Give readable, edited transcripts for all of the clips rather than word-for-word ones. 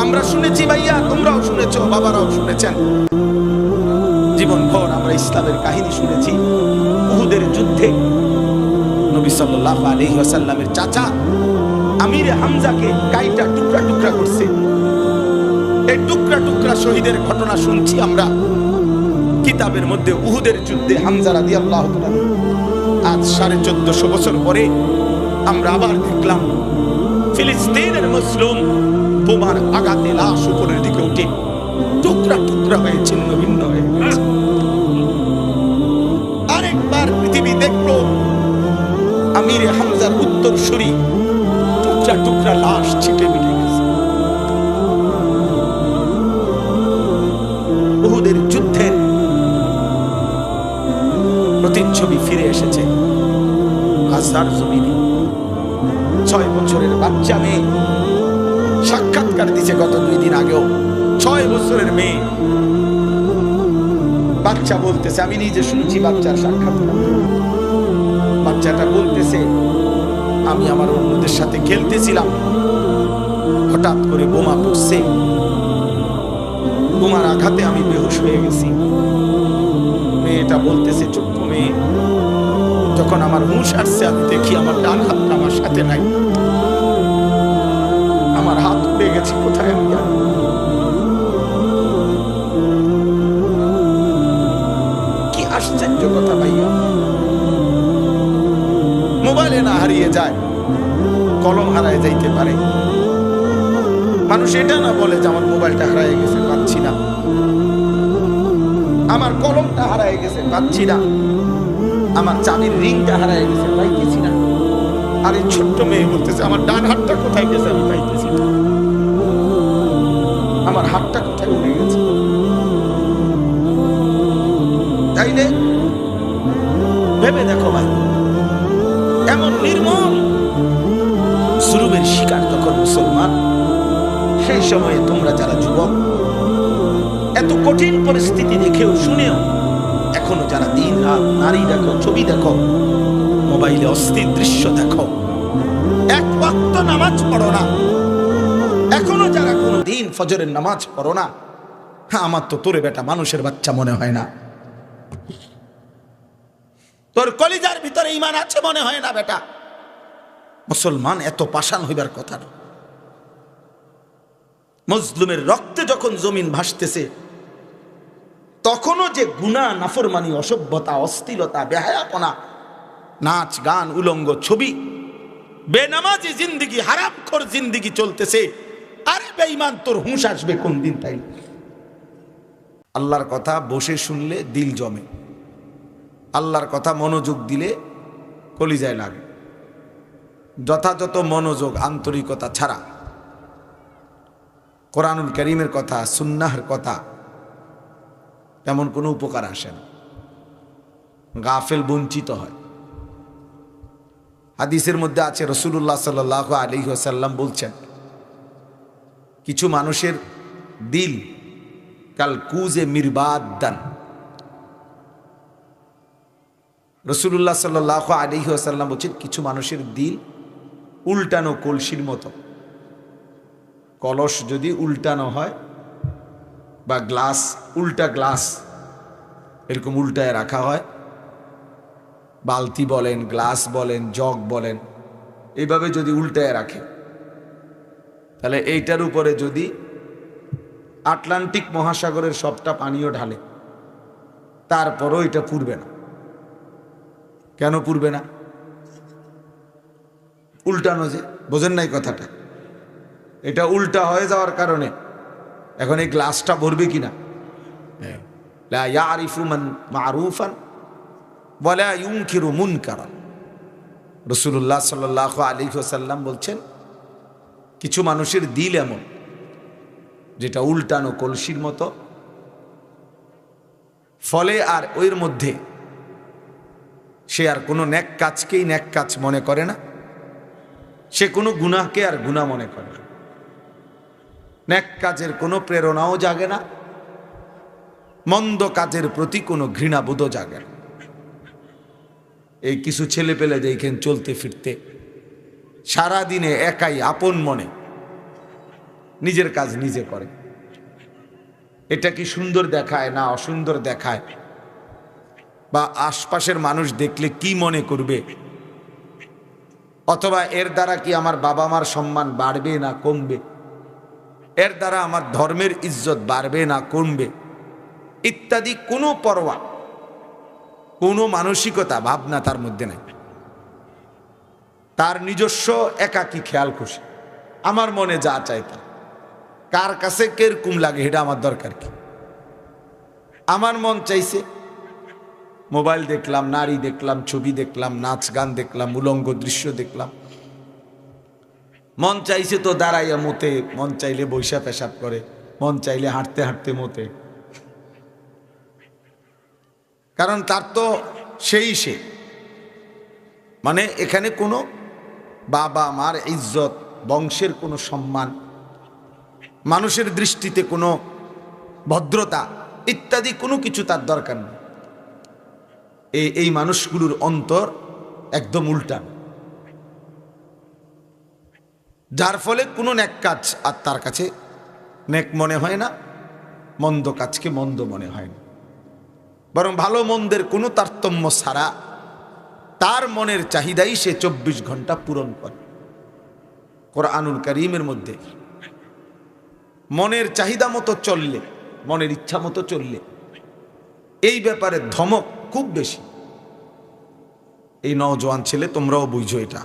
আমরা শুনেছি ভাইয়া, তোমরাও শুনেছো, বাবারাও শুনেছেন। জীবন ভর আমরা ইসলামের কাহিনী শুনেছি। উহুদের যুদ্ধে নবী সাল্লাল্লাহু আলাইহি ওয়াসাল্লামের চাচা আমির হামজাকে কাইটা টুকরা টুকরা করছে। এই টুকরা টুকরা শহীদের ঘটনা শুনছি আমরা কিতাবের মধ্যে। উহুদের যুদ্ধে হামজা রাদিয়াল্লাহু তাআলা। আজ 1450 বছর পরে আমরা আবার দেখলাম ফিলিস্তিনের মুসলিম বোমার আঘাতে লাশ উপরের দিকে উঠে টুকরা টুকরা হয়ে ছিন্ন ভিন্ন হয়ে গেছে। আরেকবার পৃথিবী দেখলো আমির হামজার উত্তরসূরি টুকরা টুকরা লাশ ছিটে মিটে গেছে। উহুদের যুদ্ধের প্রতিচ্ছবি ফিরে এসেছে গাজার জমিনে। 6 বছরের বাচ্চা মেয়ে সাক্ষাৎকার দিছে গত 2 দিন আগেও। 6 বছরের মেয়ে বাচ্চা বলতেছে, আমি নিজে শুনছি বাচ্চার সাক্ষাৎকার। বাচ্চাটা বলতেছে, আমি আমার অন্যদের সাথে খেলতেছিলাম, হঠাৎ করে বোমা পড়ছে, বোমার আঘাতে আমি বেহুশ হয়ে গেছি। মেয়েটা বলতেছে, চুপ মেয়ে, যখন আমার হুঁশ আসছে আমি দেখি আমার ডান হাতটা আমার সাথে নাই, আমার হাত উড়ে গেছে কোথায় আমি জানি। কি আশ্চর্য কথা ভাইয়া! মোবাইলে না হারিয়ে যায়, কলম হারায় যাইতে পারে। মানুষ এটা না বলে যে আমার মোবাইলটা হারিয়ে গেছে পাচ্ছি না, আমার কলমটা হারিয়ে গেছে পাচ্ছি না, আমার চাবির রিংটা হারিয়ে গেছে পাইতেছি না। আর এই ছোট্ট মেয়ে বলতেছে, আমার ডান হাতটা কোথায় গেছে আমি পাইতেছি না, আমার হাতটা কোথায় উড়ে গেছে। তাইলে ভেবে দেখো ভাই, এমন নির্মম জুলুমের শিকার যখন মুসলমান, সেই সময়ে তোমরা যারা যুবক, এত কঠিন পরিস্থিতি দেখেও শুনেও এখনো যারা দিন রাত নারী দেখো, ছবি দেখো, মোবাইলে অস্থির দৃশ্য দেখো, এক ওয়াক্ত নামাজ পড়ো না, এখনো যারা কোনো দিন ফজরের নামাজ পড়ো না, আমার তো তোরে বেটা মানুষের বাচ্চা মনে হয় না, তোর কলিজার ভিতরে ঈমান আছে মনে হয় না বেটা। মুসলমান এত পাষাণ হইবার কথা না। মজলুমের রক্তে যখন জমিন ভাসতেছে, তখনও যে গুনাহ, নাফরমানি, অসভ্যতা, অশ্লীলতা, বেহায়াপনা, নাচ গান, উলঙ্গ ছবি, বেনামাজি জিন্দিগি, হারামখোর জিন্দিগি চলতেছে। আরে বেঈমান, তোর হুঁশ আসবে কোন দিন? তাই আল্লাহর কথা বসে শুনলে দিল জমে, আল্লাহর কথা মনোযোগ দিলে কলিজায় লাগে। যথাযথ মনোযোগ, আন্তরিকতা ছাড়া কোরআনুল কারীমের কথা, সুন্নাহর কথা তেমন কোনো উপকার আসে না। গাফেল বঞ্চিত হয়। হাদিসের মধ্যে আছে, রাসূলুল্লাহ সাল্লাল্লাহু আলাইহি ওয়াসাল্লাম বলছেন, কিছু মানুষের দিল কাল কুজে মিরবাদান। রাসূলুল্লাহ সাল্লাল্লাহু আলাইহি ওয়াসাল্লাম বলছেন, কিছু মানুষের দিল উল্টানো কলসির মতো। কলস যদি উল্টানো হয় বা গ্লাস, উল্টা গ্লাস এরকম উল্টায় রাখা হয়, বালতি বলেন, গ্লাস বলেন, জগ বলেন, এইভাবে যদি উল্টায় রাখে, তাহলে এইটার উপরে যদি আটলান্টিক মহাসাগরের সবটা পানিও ঢালে, তারপরও এটা পুড়বে না। কেন পুড়বে না? উল্টানো যে, বোঝেন নাই কথাটা? এটা উল্টা হয়ে যাওয়ার কারণে এখন এই গ্লাসটা ভরবে কিনা। লা ইয়ারিফু মান মারুফান ওয়া লা ইউনকিরু মুনকারান। রাসূলুল্লাহ সাল্লাল্লাহু আলাইহি ওয়াসাল্লাম বলছেন, কিছু মানুষের দিল এমন যেটা উল্টানো কলসির মতো, ফলে আর ওর মধ্যে সে আর কোনো নেক কাজকেই নেক কাজ মনে করে না, সে কোনো গুনাহকে আর গুনাহ মনে করে না, নেক কাজের কোনো প্রেরণাও জাগে না, মন্দ কাজের প্রতি কোনো ঘৃণাবোধও জাগে না। এই কিছু ছেলে পেলে দেখেন চলতে ফিরতে সারাদিনে একাই আপন মনে নিজের কাজ নিজে করে। এটা কি সুন্দর দেখায় না অসুন্দর দেখায়, বা আশপাশের মানুষ দেখলে কি মনে করবে, অথবা এর দ্বারা কি আমার বাবা মার সম্মান বাড়বে না কমবে, এর দ্বারা আমার ধর্মের ইজ্জত বাড়বে না কমবে, ইত্যাদি কোনো পরোয়া, কোনো মানসিকতা ভাবনা তার মধ্যে নাই। তার নিজস্ব একাকী খেয়াল খুশি, আমার মনে যা চাই তা, কার কাছে কিরকম লাগে এটা আমার দরকার কি। আমার মন চাইছে মোবাইল দেখলাম, নারী দেখলাম, ছবি দেখলাম, নাচ গান দেখলাম, উলঙ্গ দৃশ্য দেখলাম, মন চাইছে তো দাঁড়াইয়া মতে, মন চাইলে বৈশা পেশাব করে, মন চাইলে হাঁটতে হাঁটতে মতে, কারণ তার তো সেই সে, মানে এখানে কোনো বাবা মার ইজ্জত, বংশের কোনো সম্মান, মানুষের দৃষ্টিতে কোনো ভদ্রতা ইত্যাদি কোনো কিছু তার দরকার নেই। এই মানুষগুলোর অন্তর একদম উল্টা, যার ফলে কোনো নেক কাজ আর তার কাছে নেক মনে হয় না, মন্দ কাজকে মন্দ মনে হয় না, বরং ভালো মন্দের কোনো তারতম্য ছাড়া তার মনের চাহিদাই সে 24 ঘন্টা পূরণ করে। কোরআনুল কারীমের মধ্যে মনের চাহিদা মতো চললে, মনের ইচ্ছা মতো চললে, এই ব্যাপারে ধমক খুব বেশি। এই নওজোয়ান ছেলে, তোমরাও বুঝো এটা।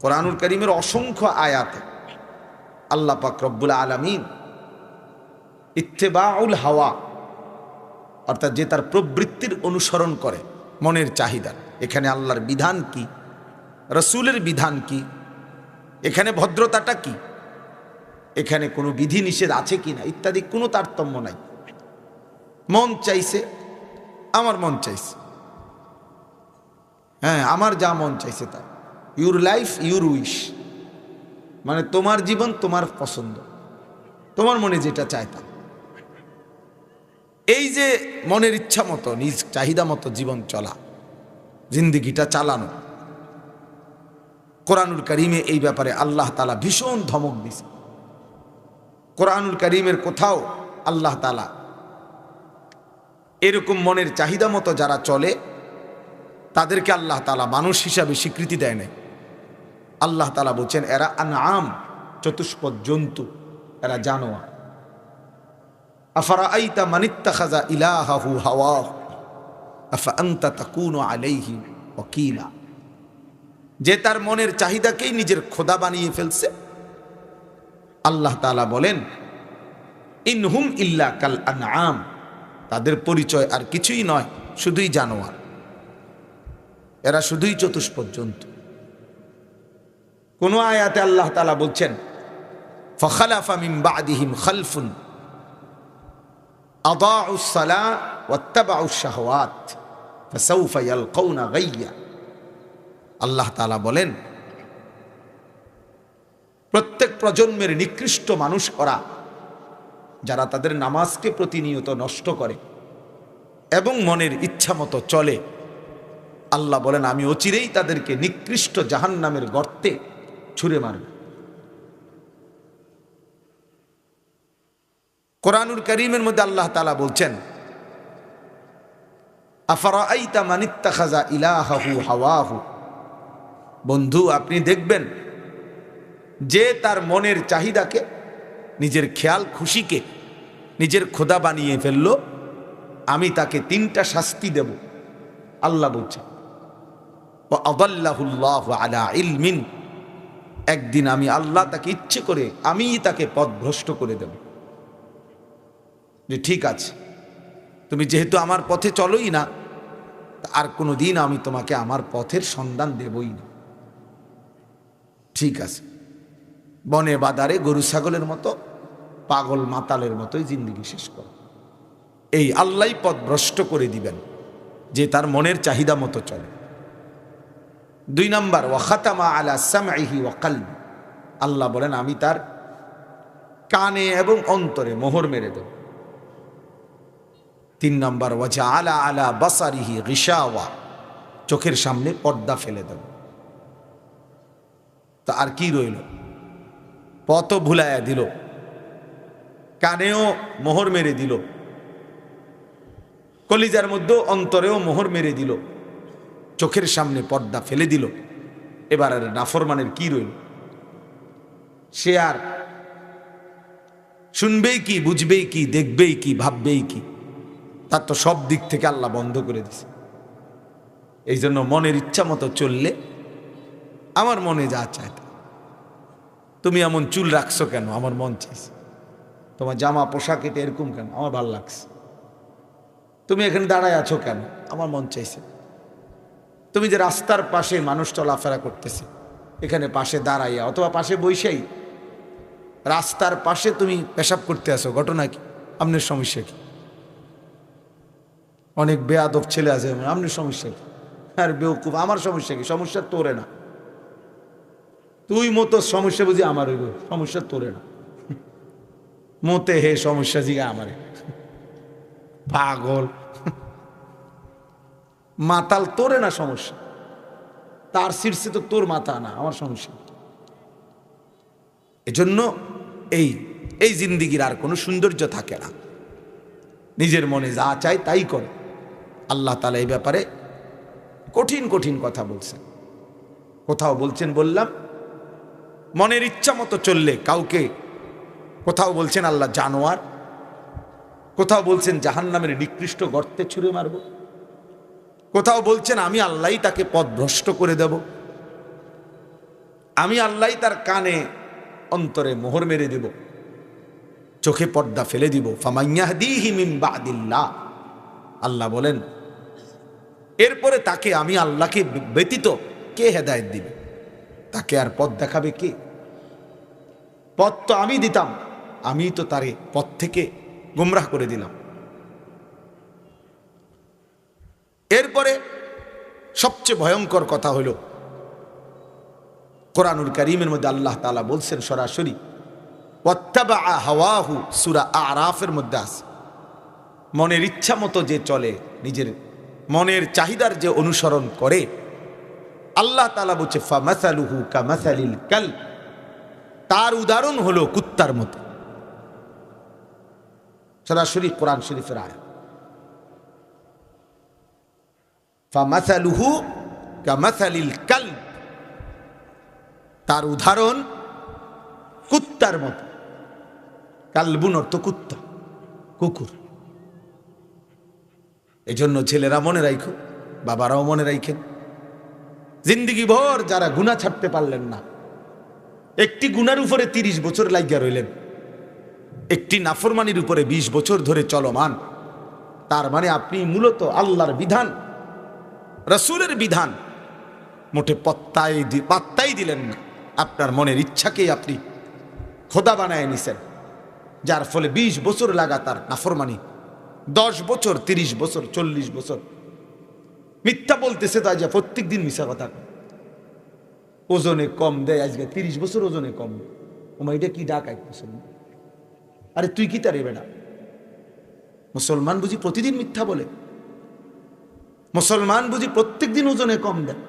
কোরআনুল কারীমের অসংখ্য আয়াতে আল্লাহ পাক রব্বুল আলামিন ইত্তেবাউল হাওয়া, অর্থাৎ যে তার প্রবৃত্তির অনুসরণ করে, মনের চাহিদা, এখানে আল্লাহর বিধান কি, রসুলের বিধান কি, এখানে ভদ্রতাটা কি, এখানে কোনো বিধি নিষেধ আছে কি না ইত্যাদি কোনো তারতম্য নাই। মন চাইছে, আমার মন চাইছে, হ্যাঁ আমার যা মন চাইছে তা, ইউর লাইফ ইউর উইশ, মানে তোমার জীবন তোমার পছন্দ, তোমার মনে যেটা চায় তা। এই যে মনের ইচ্ছা মতো, নিজ চাহিদা মতো জীবন চলা, জিন্দিগিটা চালানো, কোরআনুল কারীমে এই ব্যাপারে আল্লাহ তাআলা ভীষণ ধমক দিয়েছে। কোরআনুল কারীমের কোথাও আল্লাহ তাআলা এরকম মনের চাহিদা মতো যারা চলে তাদেরকে আল্লাহ তাআলা মানুষ হিসাবে স্বীকৃতি দেয় নাই। আল্লাহ তাআলা বলছেন এরা আনআম, চতুষ্পদ জন্তু, এরা জানোয়ার। আফারাআইতা মানিত্তাখাযা ইলাহাহু হাওয়াহু আফা আনতা তাকুনু আলাইহি ওয়াকিলা, যে তার মনের চাহিদাকেই নিজের খোদা বানিয়ে ফেলছে। আল্লাহ তাআলা বলেন ইনহুম ইল্লা কাল আনআম, তাদের পরিচয় আর কিছুই নয়, শুধুই জানোয়ার, এরা শুধুই চতুষ্পদ জন্তু। কোন আয়াতে আল্লাহ তাআলা বলছেন ফাখালাফা মিন বাদিহিম খালফুন আদাউস সালাহ ওয়াত্তাবাউশ শাহওয়াত ফাসাউফা ইয়ালকাউনা গাইয়্যা। আল্লাহ তাআলা বলেন প্রত্যেক প্রজন্মের নিকৃষ্ট মানুষ ওরা, যারা তাদের নামাজকে প্রতিনিয়ত নষ্ট করে এবং মনের ইচ্ছা মতো চলে। আল্লাহ বলেন আমি অচিরেই তাদেরকে নিকৃষ্ট জাহান্নামের গর্তে ছুঁড়ে মারব। কোরআনুল কারীমের মধ্যে আল্লাহ তাআলা বলছেন আফারাআইতা মানিত্তাখাযা ইলাহাহু হাওয়াহু, বন্ধু আপনি দেখবেন যে তার মনের চাহিদাকে, নিজের খেয়াল খুশিকে নিজের খোদা বানিয়ে ফেললো, আমি তাকে 3টা শাস্তি দেব। আল্লাহ বলছেন ওয়া আদাল্লাহুল্লাহু আলা ইলমিন, একদিন আমি আল্লাহ তাকে ইচ্ছে করে আমিই তাকে পথভ্রষ্ট করে দেব। যে ঠিক আছে, তুমি যেহেতু আমার পথে চলোই না, আর কোনো দিন আমি তোমাকে আমার পথের সন্ধান দেবই না। ঠিক আছে, বনে বাদারে গরু ছাগলের মতো, পাগল মাতালের মতোই জিন্দেগি শেষ করো। এই আল্লাহ পথভ্রষ্ট করে দিবেন যে তার মনের চাহিদা মতো চলে। 2 নাম্বার ওয়া খাতামা আলা সামঈহি ওয়া কলবি, আল্লাহ বলেন আমি তার কানে এবং অন্তরে মোহর মেরে দেব। 3 নাম্বার ওয়া জাআলা আলা বাসারিহি গিশাওয়া, চোখের সামনে পর্দা ফেলে দেব। তা আর কি রইল? পথও ভুলাইয়া দিল, কানেও মোহর মেরে দিল, কলিজার মধ্যে অন্তরেও মোহর মেরে দিল, চোখের সামনে পর্দা ফেলে দিল। এবার আর নাফরমানের কি রইল? সে আর শুনবেই কি, বুঝবেই কি, দেখবেই কি, ভাববেই কি? তার তো সব দিক থেকে আল্লাহ বন্ধ করে দিছে। এই জন্য মনের ইচ্ছা মতো চললে আমার মনে যা চায় তা। তুমি এমন চুল রাখছো কেন? আমার মন চাইছে। তোমার জামা পোশাক এটা এরকম কেন? আমার ভালো লাগছে। তুমি এখানে দাঁড়ায় আছো কেন? আমার মন চাইছে। তুমি যে রাস্তার পাশে মানুষ চলাফেরা করতেছে, এখানে পাশে দাঁড়াইয়া অথবা পাশে বইসাই রাস্তার পাশে তুমি পেশাব করতে আসো, ঘটনা কি? আপনার সমস্যা কি? অনেক বেয়াদব ছেলে আছে, আপনার সমস্যা কি? আর বেউকুফ, আমার সমস্যা কি? সমস্যা তোরে না, তুই মতো সমস্যা বুঝি আমার হইব, সমস্যা তোরে না। মতে হে সমস্যা জিগা আমারে, পাগল মাতাল, তোরে না সমস্যা, তার শীর্ষে তো তোর মাথা না, আমার সমস্যা। এজন্য এই জিন্দিগির আর কোনো সৌন্দর্য থাকে না। নিজের মনে যা চায় তাই করে। আল্লাহ তাআলা এই ব্যাপারে কঠিন কঠিন কথা বলছেন। কোথাও বলছেন, বললাম মনের ইচ্ছা মতো চললে কাউকে, কোথাও বলছেন আল্লাহ জানোয়ার, কোথাও বলছেন জাহান্নামের নিকৃষ্ট গর্তে ছুঁড়ে মারব, কোথাও বলছেন আমি আল্লাহই তাকে পথভ্রষ্ট করে দেব, আমি আল্লাহই তার কানে অন্তরে মোহর মেরে দেব, চোখে পর্দা ফেলে দিব। ফামাইয়াহদিহি মিন বাদিল্লাহ, আল্লাহ বলেন এরপরে তাকে, আমি আল্লাহকে ব্যতীত কে হেদায়েত দিবে? তাকে আর পথ দেখাবে কে? পথ তো আমি দিতাম, আমি তো তারে পথ থেকে গুমরাহ করে দিলাম। এরপরে সবচেয়ে ভয়ঙ্কর কথা হলো, কোরআনুল কারীমের মধ্যে আল্লাহ তাআলা বলছেন সরাসরি, ওয়াত্তাবা হাওয়াহু, সূরা আরাফের মধ্যে আছে, মনের ইচ্ছা মতো যে চলে, নিজের মনের চাহিদার যে অনুসরণ করে, আল্লাহ তাআলা বলছে ফামাসালুহু কামাসালিল কালব, তার উদাহরণ হলো কুত্তার মতো। সরাসরি কোরআন শরীফের আয়াত, ফামাসালুহু কামাসালিল কালব, তার উদাহরণ কুত্তার মতো। কালবুন অর্থ কুত্তা, কুকুর। এই জন্য ছেলেরা মনে রাখো, বাবারাও মনে রাখেন, জিন্দিগি ভর যারা গুনাহ ছাড়তে পারলেন না, একটি গুনার উপরে 30 বছর লাগিয়া রইলেন, একটি নাফরমানির উপরে 20 বছর ধরে চলমান, তার মানে আপনি মূলত আল্লাহর বিধান, রাসূলের বিধান মোটে পাত্তাই দিলেন না। আপনার মনের ইচ্ছাকেই আপনি খোদা বানায় নিছেন, যার ফলে 20 বছর লাগাতার নাফরমানি, 10 বছর, 30 বছর, 40 বছর মিথ্যা বলতেছে। তাই যে প্রত্যেক দিন মিথ্যা কথা, ওজনে কম দেয়, আজকে 30 বছর ওজনে কম। ওমা এটা কি ডাকাই মুসলমান? আরে তুই কি তারে বেটা? মুসলমান বুঝি প্রতিদিন মিথ্যা বলে? মুসলমান বুঝি প্রত্যেক দিন ওজনে কম দেয়?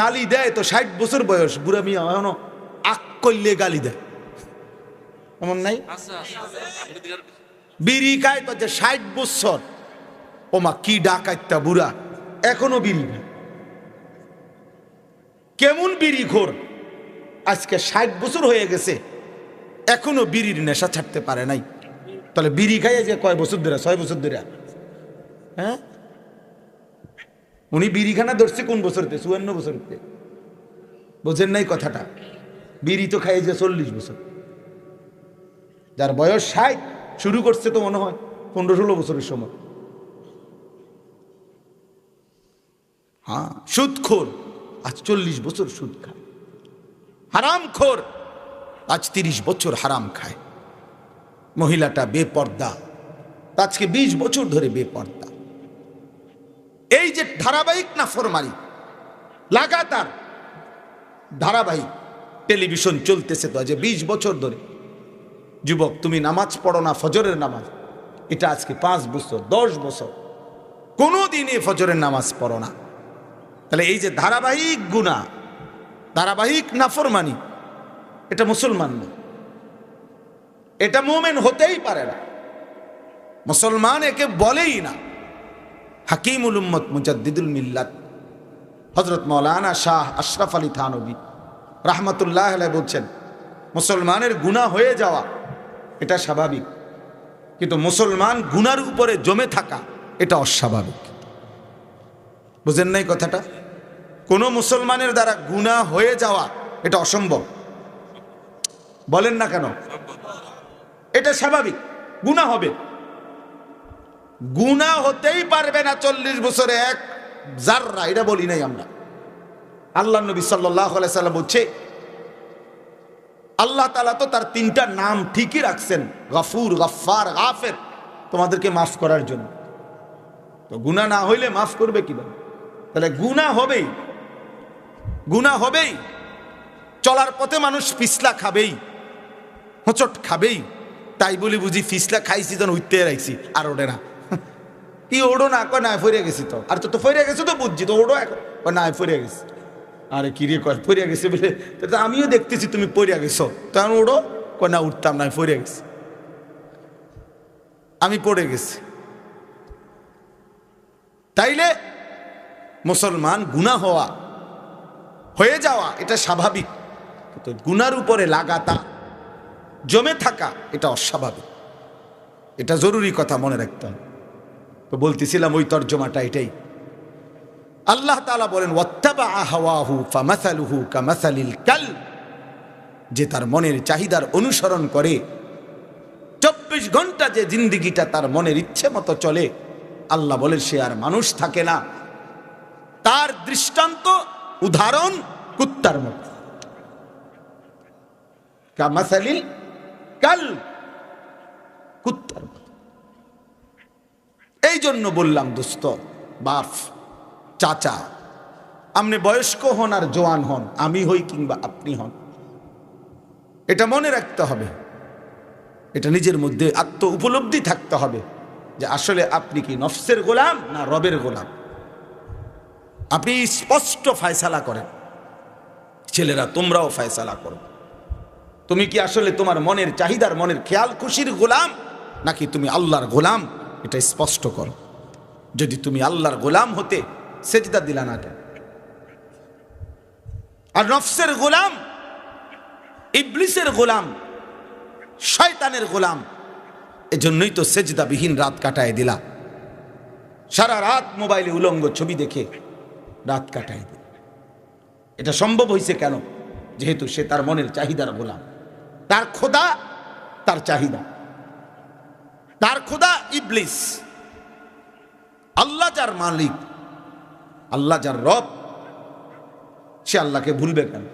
গালি দেয় তো 60 বছর বয়স, বুড়া মিয়া এখনো আক করলে গালি দেয়, এমন নাই? বিড়ি খায় তো যে 60 বছর, ওমা কি ডাকাইতা বুড়া, এখনো বিড়ি খায়। কেমন বিড়ি খোর, আজকে 60 বছর হয়ে গেছে, এখনো বিড়ির নেশা ছাড়তে পারে নাই। তাহলে বিড়ি খাইয়ে যে কয় বছর ধরে? 6 বছর ধরে। হ্যাঁ, উনি বিড়িখানা ধরছে কোন বছরতে? 54 বছরতে। বোঝেন নাই কথাটা? বিড়ি তো খাইয়ে যে 40 বছর, যার বয়স 60 শুরু করছে তো মনে হয় 15-16 বছরের সময়। হ্যাঁ, সুদখোর আজ 40 বছর সুদ খায়, হারামখোর আজ 30 বছর হারাম খায়। মহিলাটা বেপর্দা, আজকে 20 বছর ধরে বেপর্দা। এই যে ধারাবাহিক নাফরমানি, লাগাতার ধারাবাহিক টেলিভিশন চলতেছে তো আজ 20 বছর ধরে। যুবক, তুমি নামাজ পড়ো না, ফজরের নামাজ, এটা আজকে 5 বছর, 10 বছর কোনোদিনই ফজরের নামাজ পড়ো না। তাহলে এই যে ধারাবাহিক গুনাহ, ধারাবাহিক নাফরমানি, এটা মুসলমান না, এটা মুমিন হতেই পারে না, মুসলমান একে বলেই না। হাকিমুল উম্মত মুজাদ্দিদুল মিল্লাত হযরত মাওলানা শাহ আশরাফ আলী থানভী রাহমাতুল্লাহ আলাইহি বলছেন, মুসলমানের গুনাহ হয়ে যাওয়া এটা স্বাভাবিক, কিন্তু মুসলমান গুনার উপরে জমে থাকা এটা অস্বাভাবিক। বুঝেন নাই কথাটা? কোন মুসলমানের দ্বারা গুনাহ হয়ে যাওয়া এটা অসম্ভব। বলেন না কেন? এটা স্বাভাবিক, গুনাহ হবে। গুনাহ হতেই পারবে না 40 বছরে এক জাররা, এটা বলি নাই আমরা। আল্লাহ নবী সাল্লাল্লাহু আলাইহি সাল্লাম বলছে, আল্লাহ তাআলা তো তার 3টা নাম ঠিকই রাখছেন, গফুর, গফফার, গাফির, তোমাদেরকে মাফ করার জন্য। তো গুনাহ না হইলে মাফ করবে কিভাবে? তাহলে গুনাহ হবেই, গুনাহ হবেই। চলার পথে মানুষ পিছলা খাবেই, হোঁচট খাবেই। তাই বলি বুঝি ফিসলা খাইছি যেন উঠতে রাখছি আর ওঠে না। কি ওড়ো না? কয় না ফিরে গেছি তো। আর তো ফিরে গেছো তো বুঝছি তো, ওড়ো এখন। না ফিরে গেছি। আরে কি রে কয় ফিরে গেছে বলে? তো আমিও দেখতেছি তুমি পড়িয়া গেছো, তখন ওড়ো। কয় না উঠতাম না, ফিরে গেছি, আমি পড়ে গেছি। তাইলে মুসলমান গুনাহ হয়ে যাওয়া এটা স্বাভাবিক, কিন্তু গুনার উপরে লাগাতা জমে থাকা এটা অস্বাভাবিক। এটা জরুরি কথা মনে রাখতে হবে। তো বলতেছিলাম ওই তর্জমাটা এটাই। আল্লাহ তাআলা বলেন, ওয়াত্তাবা হাওয়াহু ফামাসালুহু কামাসালিল কালব, যে তার মনের চাহিদার অনুসরণ করে 24 ঘন্টা যে জিন্দেগিটা তার মনের ইচ্ছে মতো চলে, আল্লাহ বলেন সে আর মানুষ থাকে না, তার দৃষ্টান্ত উদাহরণ কুত্তার মতো। কামাসালিল কালব, কুত্তার মতো। এই জন্য বললাম দোস্ত, বাপ, চাচা, আপনি বয়স্ক হন আর জওয়ান হন, আমি হই কিংবা আপনি হন, এটা মনে রাখতে হবে, এটা নিজের মধ্যে আত্ম উপলব্ধি থাকতে হবে যে আসলে আপনি কি নফসের গোলাম না রবের গোলাম। আপনি স্পষ্ট ফয়সালা করেন। ছেলেরা তোমরাও ফয়সালা করো, তুমি কি আসলে তোমার মনের চাহিদার, মনের খেয়াল খুশির গোলাম নাকি তুমি আল্লাহর গোলাম? এটা স্পষ্ট করো। যদি তুমি আল্লাহর গোলাম হতে সেজদা দিলা না কেন? আর নফসের গোলাম, ইবলিসের গোলাম, শয়তানের গোলাম, এজন্যই তো সেজদাবিহীন রাত কাটায় দিলা। সারা রাত মোবাইলে উলঙ্গ ছবি দেখে রাত কাটায় দিলা। এটা সম্ভব হয়েছে কেন? যেহেতু সে তার মনের চাহিদার গোলাম। তার খোদা তার চাহিদা, তার খোদা ইবলিস। আল্লাহ যার মালিক, আল্লাহ যার রব, সে আল্লাহকে ভুলবে কেন?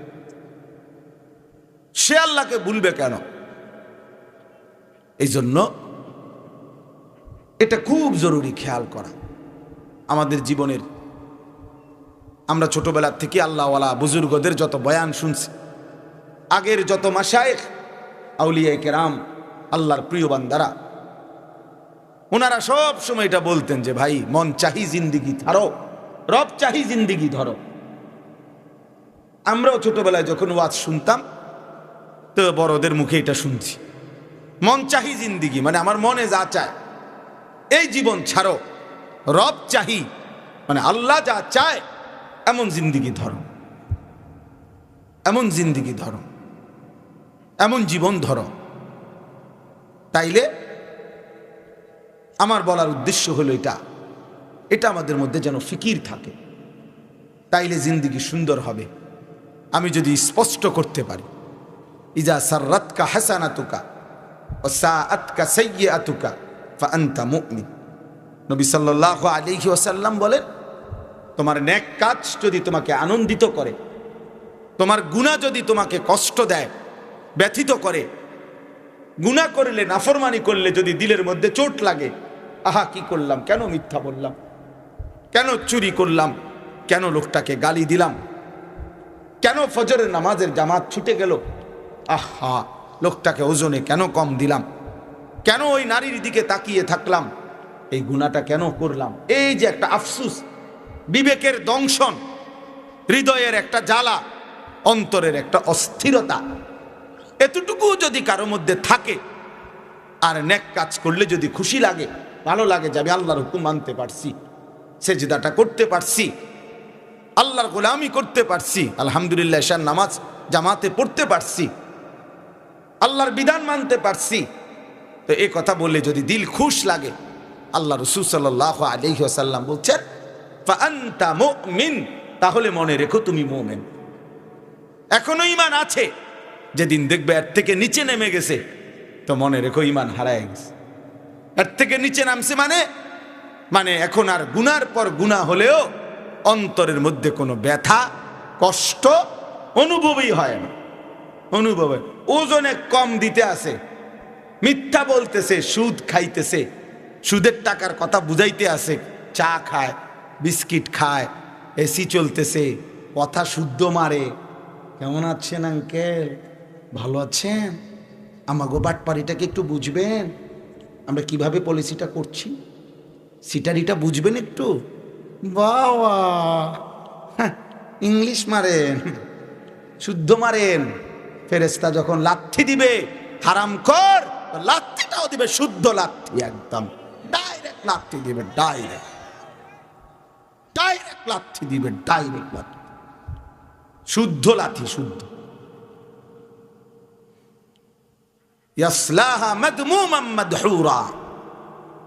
সে আল্লাহকে ভুলবে কেন? এই জন্য এটা খুব জরুরি খেয়াল করা আমাদের জীবনের। আমরা ছোটবেলার থেকে আল্লাহওয়ালা বুজুর্গদের যত বয়ান শুনছি, আগের যত মাশায়েখ, আউলিয়া কেরাম, আল্লাহর প্রিয় বান্দারা, ওনারা সব সময় এটা বলতেন যে ভাই, মন চাহি জিন্দিগি ধরো, রব চাহি জিন্দিগি ধরো। আমরাও ছোটবেলায় যখন ওয়াজ শুনতাম তো বড়দের মুখে এটা শুনছি, মন চাহি জিন্দিগি, মানে আমার মনে যা চায় এই জীবন ছাড়ো, রব চাহি মানে আল্লাহ যা চায় এমন জিন্দিগি ধরো, এমন জিন্দিগি ধরো, এমন জীবন ধরো। তাইলে আমার বলার উদ্দেশ্য হলো এটা আমাদের মধ্যে যেন ফিকির থাকে, তাইলে জিন্দিগি সুন্দর হবে। আমি যদি স্পষ্ট করতে পারি, ইজা সাররাতকা হাসানাতুকা ওয়া সাআতকা সাইয়্যাতুকা ফাআনতা মুমিন। নবী সাল্লাল্লাহু আলাইহি ওয়াসাল্লাম বলেন, তোমার নেক কাজ যদি তোমাকে আনন্দিত করে, তোমার গুনাহ যদি তোমাকে কষ্ট দেয়, ব্যথিত করে, গুনাহ করলে, নাফরমানি করলে যদি দিলের মধ্যে চোট লাগে, আহা কি করলাম, কেন মিথ্যা বললাম, কেন চুরি করলাম, কেন লোকটাকে গালি দিলাম, কেন ফজরের নামাজের জামাত ছুটে গেল, আহা লোকটাকে ওজনে কেন কম দিলাম, কেন ওই নারীর দিকে তাকিয়ে থাকলাম, এই গুনাহটা কেন করলাম। এই যে একটা আফসুস, বিবেকের দংশন, হৃদয়ের একটা জ্বালা, অন্তরের একটা অস্থিরতা, এতটুকু যদি কারো মধ্যে থাকে, আর নেক কাজ করলে যদি খুশি লাগে, ভালো লাগে যে আমি আল্লাহর হুকুম মানতে পারছি, সেজদাটা করতে পারছি, আল্লাহর গোলামি করতে পারছি, আলহামদুলিল্লাহ এশার নামাজ জামাতে পড়তে পারছি, আল্লাহর বিধান মানতে পারছি, তো এই কথা বললে যদি দিল খুশ লাগে, আল্লাহ রাসূল সাল্লাল্লাহু আলাইহি ওয়াসাল্লাম বলছেন ফাআনতা মুমিন, তাহলে মনে রেখো তুমি মুমিন। এখনো ঈমান আছে, যেদিন দেখবে এর থেকে নিচে নেমে গেছে, তো মনে রেখো ঈমান হারায় গেছে। এর থেকে নিচে নামছে মানে এখন আর গুনার পর গুনাহ হলেও অন্তরের মধ্যে কোনো ব্যথা কষ্ট অনুভবই হয় না, অনুভব ওজনে কম দিতে আছে, মিথ্যা বলতেছে, সুদ খাইতেছে, সুদের টাকার কথা বুঝাইতে আছে, চা খায়, বিস্কিট খায়, এসি চলতেছে, কথা শুদ্ধ মারে, কেমন আছেন আঙ্কেল, ভালো আছেন, আমাগো বাটপাড়িটাকে একটু বুঝবেন, আমরা কিভাবে পলিসিটা করছি, সিটারিটা বুঝবেন একটু, বাবা ইংলিশ মারেন, শুদ্ধ মারেন। ফেরেশতা যখন লাথি দিবে হারাম কর, লাথিটাও দিবে শুদ্ধ লাথি, একদম ডাইরেক্ট লাথি দিবে, ডাইরেক্ট লাথি দিবে, ডাইরেক্ট লাথি, শুদ্ধ লাথি, শুদ্ধ। ইয়াসলাহা মাদমুমান মাদহুরা,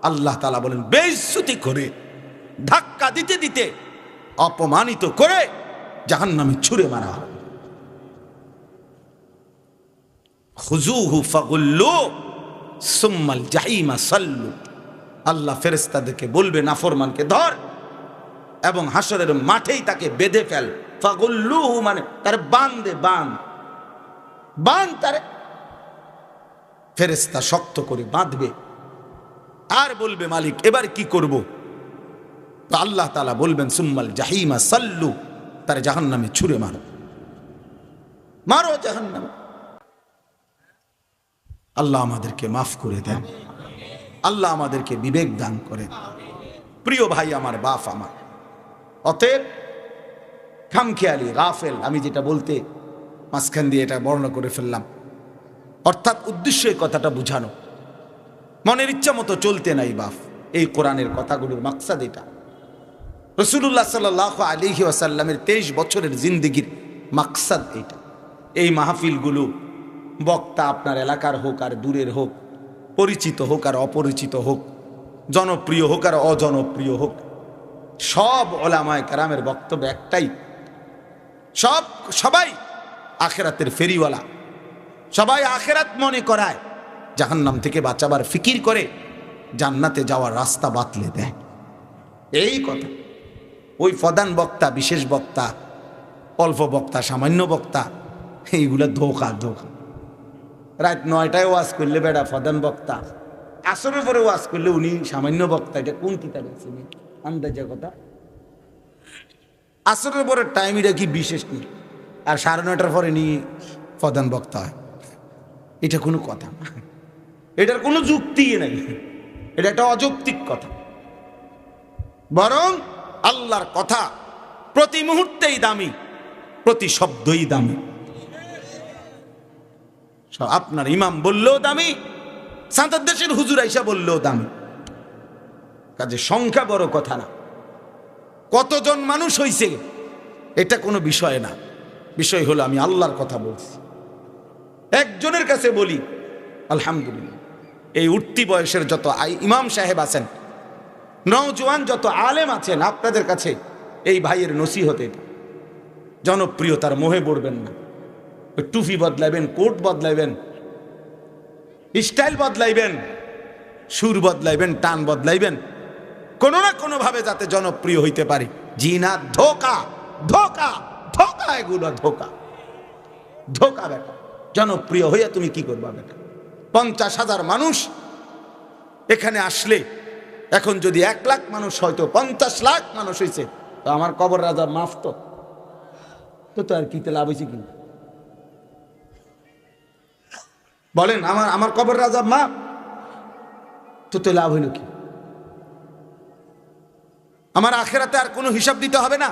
আল্লাহ তাআলা বলেন বেইজ্জতি করে, ধাক্কা দিতে দিতে, অপমানিত করে জাহান্নামে ছুঁড়ে মারা হবে। খুযুহু ফাগুল্লু সুম্মাল জাহিমা সাল্লু, আল্লাহ ফেরেশতাদেরকে বলবে নাফরমানকে ধর এবং হাসরের মাঠেই তাকে বেঁধে ফেল। ফাগুল্লুহু মানে তার বাঁধে, বাঁধ তারে, ফেরেশতা শক্ত করে বাঁধবে আর বলবে মালিক এবার কি করব, তো আল্লাহ তাআলা বলবেন সুম্মাল জাহিমা সাল্লু, তার জাহান্নামে ছুঁড়ে মারো জাহান্নামে। আল্লাহ আমাদেরকে মাফ করে দেন, আল্লাহ আমাদেরকে বিবেক দান করেন। প্রিয় ভাই আমার, বাপ আমার, অতএব খামখেয়ালি গাফেল, আমি যেটা বলতে মাঝখান দিয়ে এটা বর্ণনা করে ফেললাম, অর্থাৎ উদ্দেশ্য এই কথাটা বুঝানো, মনের ইচ্ছা মতো চলতে নাই বাপ। এই কোরআনের কথাগুলোর মাকসাদ এটা, রাসূলুল্লাহ সাল্লাল্লাহু আলাইহি ওয়াসাল্লামের 23 বছরের জিন্দেগির মাকসাদ এটা। এই মাহফিলগুলো বক্তা আপনার এলাকার হোক আর দূরের হোক, পরিচিত হোক আর অপরিচিত হোক, জনপ্রিয় হোক আর অজনপ্রিয় হোক, সব ওলামায়ে কেরামের বক্তব্য একটাই, সবাই আখিরাতের ফেরিওয়ালা, সবাই আখিরাত মনে করায়, জাহান্নাম থেকে বাঁচাবার ফিকির করে, জান্নাতে যাওয়ার রাস্তা বাতলে দেয়। এই কথা। ওই প্রধান বক্তা, বিশেষ বক্তা, অল্প বক্তা, সামান্য বক্তা, এইগুলা ধোকা। রাত 9টায় ওয়াজ করলে বেড়া প্রধান বক্তা, আসরের পরে ওয়াজ করলে উনি সামান্য বক্তা। এটা কোন কিতাবে আছে আন্দাজের কথা? আসরের পরে টাইম এটা কি বিশেষ নেই, আর 9:30 পরে নিয়ে প্রধান বক্তা হয়, এটা কোনো কথা না, এটার কোনো যুক্তি নাই, এটা একটা অযৌক্তিক কথা। বরং আল্লাহর কথা প্রতি মুহূর্তেই দামি, প্রতি শব্দই দামি। আপনার ইমাম বললেও দামি, সাঁতার দেশের হুজুর আইসা বললেও দামি। কাজে সংখ্যা বড় কথা না, কতজন মানুষ হইছে এটা কোনো বিষয় না, বিষয় হলো আমি আল্লাহর কথা বলছি। একজনের কাছে বলি আলহামদুলিল্লাহ, এই উঠতি বয়সের যত ইমাম সাহেব আছেন, নওজোয়ান যত আলেম আছেন, আপনাদের কাছে এই ভাইয়ের নসিহত এটা, জনপ্রিয়তার মোহে পড়বেন না। টুপি বদলাইবেন, কোট বদলাইবেন, স্টাইল বদলাইবেন, সুর বদলাইবেন, টান বদলাইবেন, কোনো না কোনো ভাবে যাতে জনপ্রিয় হইতে পারে। জি না, ধোকা, ধোকা, ধোকা, এগুলো ধোকা, ধোকা। বেটা জনপ্রিয় হইয়া তুমি কি করবা বেটা? 50,000 মানুষ এখানে আসলে, এখন যদি 1 লাখ মানুষ হয়তো 50 লাখ মানুষ হয়েছে, তো আমার কবর রাজার মাফ তো আর কিতে লাভ হয়েছে কি বলেন? আমার কবর রাজা মাফ তো লাভ হইল কি? আমার আখিরাতে আর কোনো হিসাব দিতে হবে না?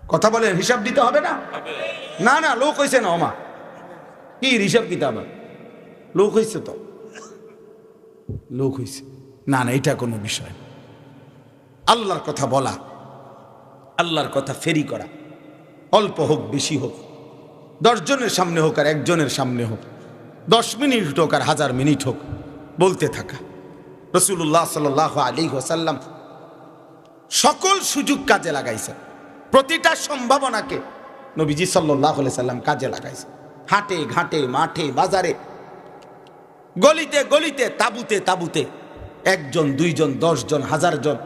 কথা বলেন, হিসাব দিতে হবে না? না না, লোক হইছে না ওমা, কি হিসাব কিতাব? লোক হয়েছে তো, লোক হয়েছে না, না এটা কোনো বিষয়। আল্লাহর কথা বলা, আল্লাহর কথা ফেরি করা, অল্প হোক বেশি হোক, 10 জনের সামনে হোক আর 1 জনের সামনে হোক, 10 মিনিট হোক আর 1000 মিনিট হোক, বলতে থাকা। রাসূলুল্লাহ সাল্লাল্লাহু আলাইহি ওয়াসাল্লাম সকল সুযোগ কাজে লাগাইছেন, প্রতিটা সম্ভাবনাকে নবীজি সাল্লাল্লাহু আলাইহি সাল্লাম কাজে লাগাইছেন। হাটে ঘাটে, মাঠে বাজারে, গলিতে গলিতে, তাঁবুতে তাঁবুতে, 1 জন 2 জন 10 জন 1000 জন,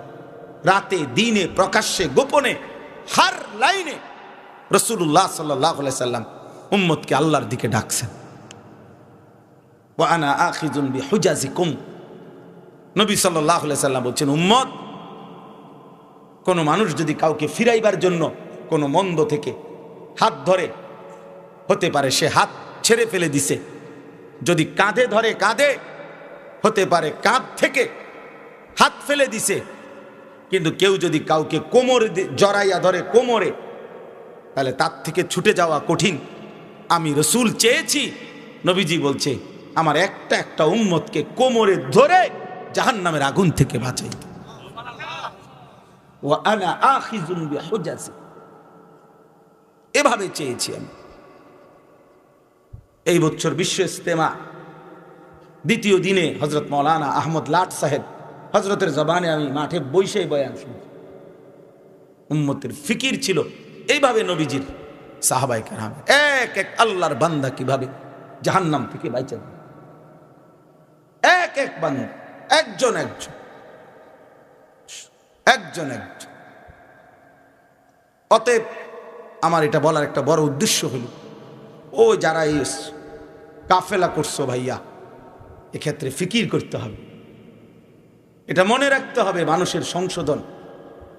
রাতে দিনে প্রকাশ্যে গোপনে, হার লাইনে রাসূলুল্লাহ সাল্লাল্লাহু আলাইহি সাল্লাম উম্মতকে আল্লাহর দিকে ডাকছেন। ওয়া আনা আখিযুন বিহুজাজিকুম, নবী সাল্লাল্লাহু আলাইহি সাল্লাম বলছেন, উম্মত, কোন মানুষ যদি কাউকে ফিরাইবার জন্য কোনো মন্দ থেকে হাত ধরে, হতে পারে সে হাত ছেড়ে ফেলে দিছে, যদি কাঁধে ধরে কাঁধে, হতে পারে কাঁধ থেকে হাত ফেলে দিছে, কিন্তু কেউ যদি কাউকে কোমরে জড়াইয়া ধরে কোমরে, তাহলে তার থেকে ছুটে যাওয়া কঠিন। আমি রাসূল চেয়েছি, নবীজি বলছে, আমার একটা উম্মতকে কোমরে ধরে জাহান্নামের আগুন থেকে বাঁচাইতে। ওয়া আনা আখিযুন বিহুজাজি, এভাবে চেয়েছি আমি। এই বছর বিশ্ব ইজতেমা দ্বিতীয় দিনে হযরত মাওলানা আহমদ লাট সাহেব হযরতের জবানে আমি মাঠে বৈশাই বয়ান শুনছি। উম্মতের ফিকির ছিল এইভাবে নবীজির সাহাবায়ে কেরাম এক এক আল্লাহর বান্দা কিভাবে জাহান্নাম থেকে বাঁচা যায়, এক এক বান্দা, একজন একজন একজন একজন। অতএব আমার এটা বলার একটা বড় উদ্দেশ্য হলো, ও যারা এই কাফেলা করছো ভাইয়া, এক্ষেত্রে ফিকির করতে হবে, এটা মনে রাখতে হবে, মানুষের সংশোধন,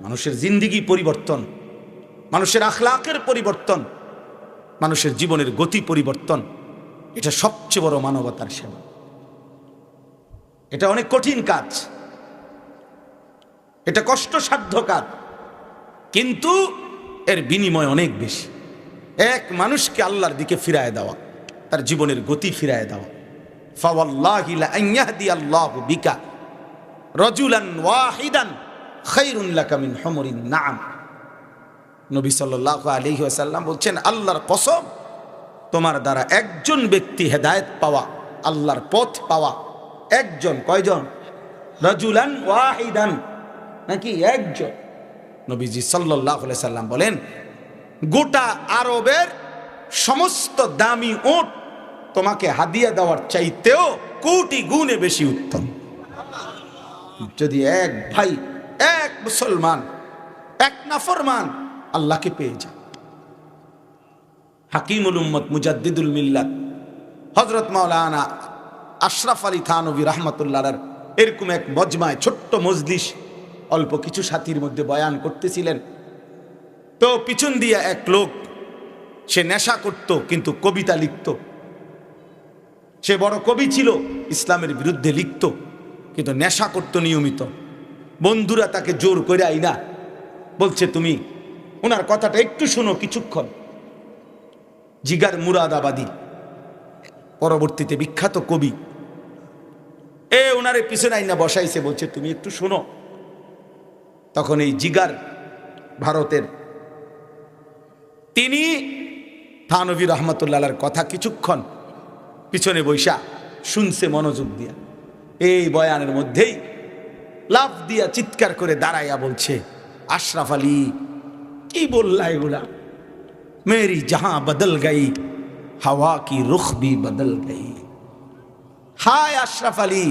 মানুষের জিন্দিগি পরিবর্তন, মানুষের আখলাকের পরিবর্তন, মানুষের জীবনের গতি পরিবর্তন, এটা সবচেয়ে বড় মানবতার সেবা। এটা অনেক কঠিন কাজ, এটা কষ্টসাধ্য কাজ, কিন্তু এর বিনিময় অনেক বেশি। এক মানুষকে আল্লাহর দিকে ফিরায় দেওয়া, তার জীবনের গতি ফিরায় দেওয়া। ফাওয়াল্লাহি লা আন ইয়াহদিয়াল্লাহু বিকা রাজুলান ওয়াহিদান খায়রুন লাকা মিন হুমুরিন নাআম। নবী সাল্লাল্লাহু আলাইহি ওয়াসাল্লাম বলছেন, আল্লাহর কসম, তোমার দ্বারা একজন ব্যক্তি হেদায়েত পাওয়া, আল্লাহর পথ পাওয়া, একজন, কয়জন? রাজুলান ওয়াহিদান, নাকি একজন? নবীজি সাল্লাল্লাহু আলাইহি সাল্লাম বলেন, গোটা আরবের সমস্ত দামি উট তোমাকে হাদিয়া দেওয়ার চাইতেও কোটি গুণে বেশি উত্তম। যদি এক ভাই, এক মুসলমান, এক নাফরমান আল্লাহকে পেয়ে যায়। হাকিমুল উম্মত মুজাদ্দিদুল মিল্লাত হযরত মাওলানা আশরাফ আলী থানভী রাহমাতুল্লাহর এরকম এক মজমায়, ছোট্ট মজলিস, অল্প কিছু সাথীর মধ্যে বয়ান করতেছিলেন। তো পিছন দিয়ে এক লোক, সে নেশা করত কিন্তু কবিতা লিখত, সে বড় কবি ছিল, ইসলামের বিরুদ্ধে লিখত, কিন্তু নেশা করত নিয়মিত। বন্ধুরা তাকে জোর করে আইনা বলছে, তুমি ওনার কথাটা একটু শোনো কিছুক্ষণ। জিগার মুরাদাবাদী, পরবর্তীতে বিখ্যাত কবি, ওনারে পিছনে আইনা বসাইছে, বলছে তুমি একটু শোনো। তখন এই জিগার, ভারতের, তিনি থানভী রহমতুল্লাহর কথা কিছুক্ষণ পিছনে বৈশা শুনছে মনোযোগ দিয়া। এই বয়ানের মধ্যেই লাফ দিয়া চিৎকার করে দাঁড়াইয়া বলছে, আশরাফ আলী কি বললা এগুলা? মেরি জাহাঁ বদল গই, হাওয়া কি রুখ ভি বদল গই। হায় আশরাফ আলী,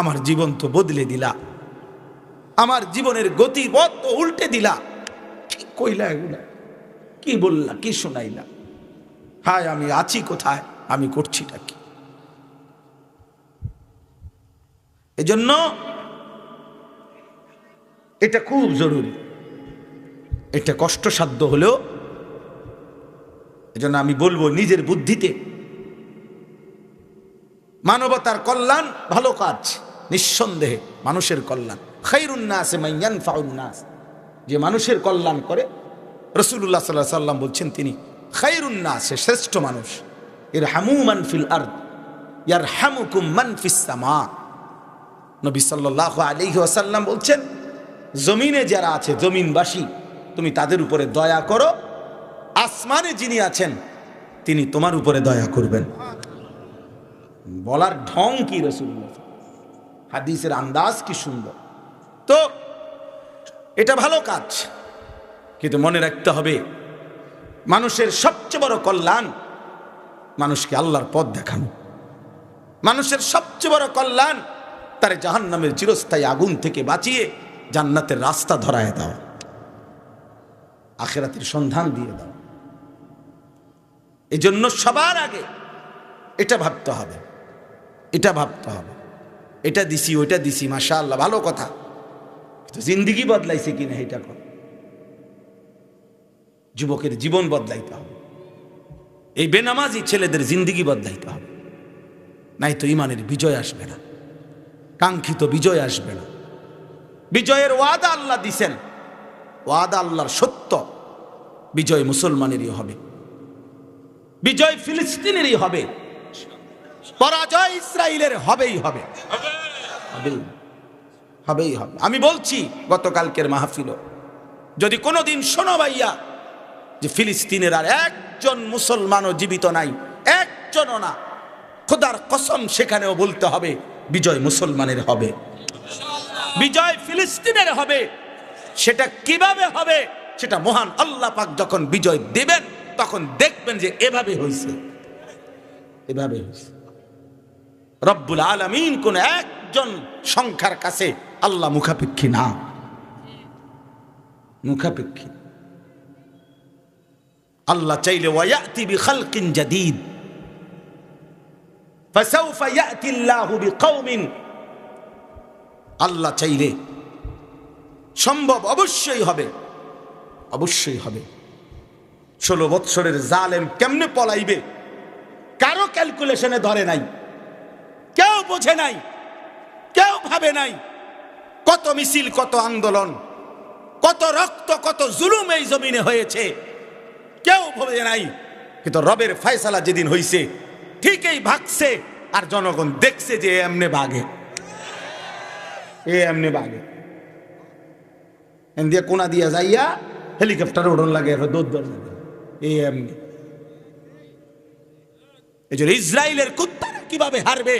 আমার জীবন তো বদলে দিলা, আমার জীবনের গতি পথ তো উল্টে দিলা। কি কইলা এগুলা? কি বললা? কি শোনাইলা? হায়, আমি আছি কোথায়? আমি করছিটা কি? এজন্য এটা খুব জরুরি, এটা কষ্টসাধ্য হলেও, এজন্য আমি বলবো নিজের বুদ্ধিতে মানবতার কল্যাণ ভালো কাজ, নিঃসন্দেহে মানুষের কল্যাণ। খায়রুন নাস মান ইয়ানফাউন নাস, যে মানুষের কল্যাণ করে। রাসূলুল্লাহ সাল্লাল্লাহু আলাইহি ওয়াসাল্লাম বলছেন তিনি খায়রুন নাস, শ্রেষ্ঠ মানুষ। ইরহামু মান ফিল আরদ ইয়ারহামুকুম মান ফিস সামা। নবী সাল্লাল্লাহু আলাইহি ওয়াসাল্লাম বলছেন, জমিনে যারা আছে, জমিনবাসী, তুমি তাদের উপরে দয়া করো, আসমানে যিনি আছেন তিনি তোমার উপরে দয়া করবেন। বলার ঢং কি রাসূলুল্লাহ, হাদিসের আন্দাজ কি সুন্দর। তো এটা ভালো কাজ, কিন্তু মনে রাখতে হবে মানুষের সবচেয়ে বড় কল্যাণ মানুষকে আল্লাহর পথ দেখানো। মানুষের সবচেয়ে বড় কল্যাণ তার জাহান্নামের চিরস্থায়ী আগুন থেকে বাঁচিয়ে জান্নাতের রাস্তা ধরায় দাও, আখিরাতের সন্ধান দিয়ে দাও। এই জন্য সবার আগে এটা ভাবতে হবে, এটা ভাবতে হবে, এটা দিছি ওইটা দিছি, মাশাআল্লাহ ভালো কথা, কিন্তু জিন্দিগি বদলাইছে কিনা এটা কর। যুবকের জীবন বদলাইতে হবে, এই বেনামাজি ছেলেদের জিন্দিগি বদলাইতে হবে, নাই তো ইমানের বিজয় আসবে না, কাঙ্ক্ষিত বিজয় আসবে না। বিজয়ের ওয়াদা আল্লাহ দিছেন, ওয়াদা আল্লাহর সত্য। বিজয় মুসলমানেরই হবে, বিজয় ফিলিস্তিনেরই হবে, পরাজয় ইসরায়েলের হবেই হবে, হবেই হবে। আমি বলছি গতকালকের মাহফিল, যদি কোনোদিন শোনো ভাইয়া যে ফিলিস্তিনের আর একজন মুসলমানও জীবিত নাই, একজনও না, খোদার কসম সেখানেও বলতে হবে বিজয় মুসলমানের হবে, বিজয় ফিলিস্তিনের হবে। সেটা কিভাবে হবে? সেটা মহান আল্লাহ পাক যখন বিজয় দেবেন তখন দেখবেন যে এভাবে হয়েছে, এভাবে হয়েছে। রব্বুল আলামিন কোন একজন সংখ্যার কাছে আল্লাহ মুখাপেক্ষী না, মুখাপেক্ষী। আল্লাহ চাইলে ওয়ায়াতি বিখালকিন জাদীদ ফাসাউফা ইয়াতি আল্লাহু বিকওমিন, আল্লাহ চাইলে সম্ভব অবশ্যই হবে, অবশ্যই হবে। 16 বৎসরের জালেম কেমনে পলাইবে কারো ক্যালকুলেশনে ধরে নাই, কেউ বোঝে নাই, কেউ ভাবে নাই। কত মিছিল, কত আন্দোলন, কত রক্ত, কত জুলুম এই জমিনে হয়েছে, কেউ ভাবে নাই। কিন্তু রবের ফয়সালা যেদিন হইছে ঠিকই ভাগছে, আর জনগণ দেখছে যে এমনে ভাগে, এমনে ভাগে। দিয়ে কোনা দিয়া যাইয়া হেলিকপ্টার উড়ন লাগে, দৌড় লাগে, এমনি। এই জন্য ইসরায়েলের কুত্তারা কিভাবে হারবে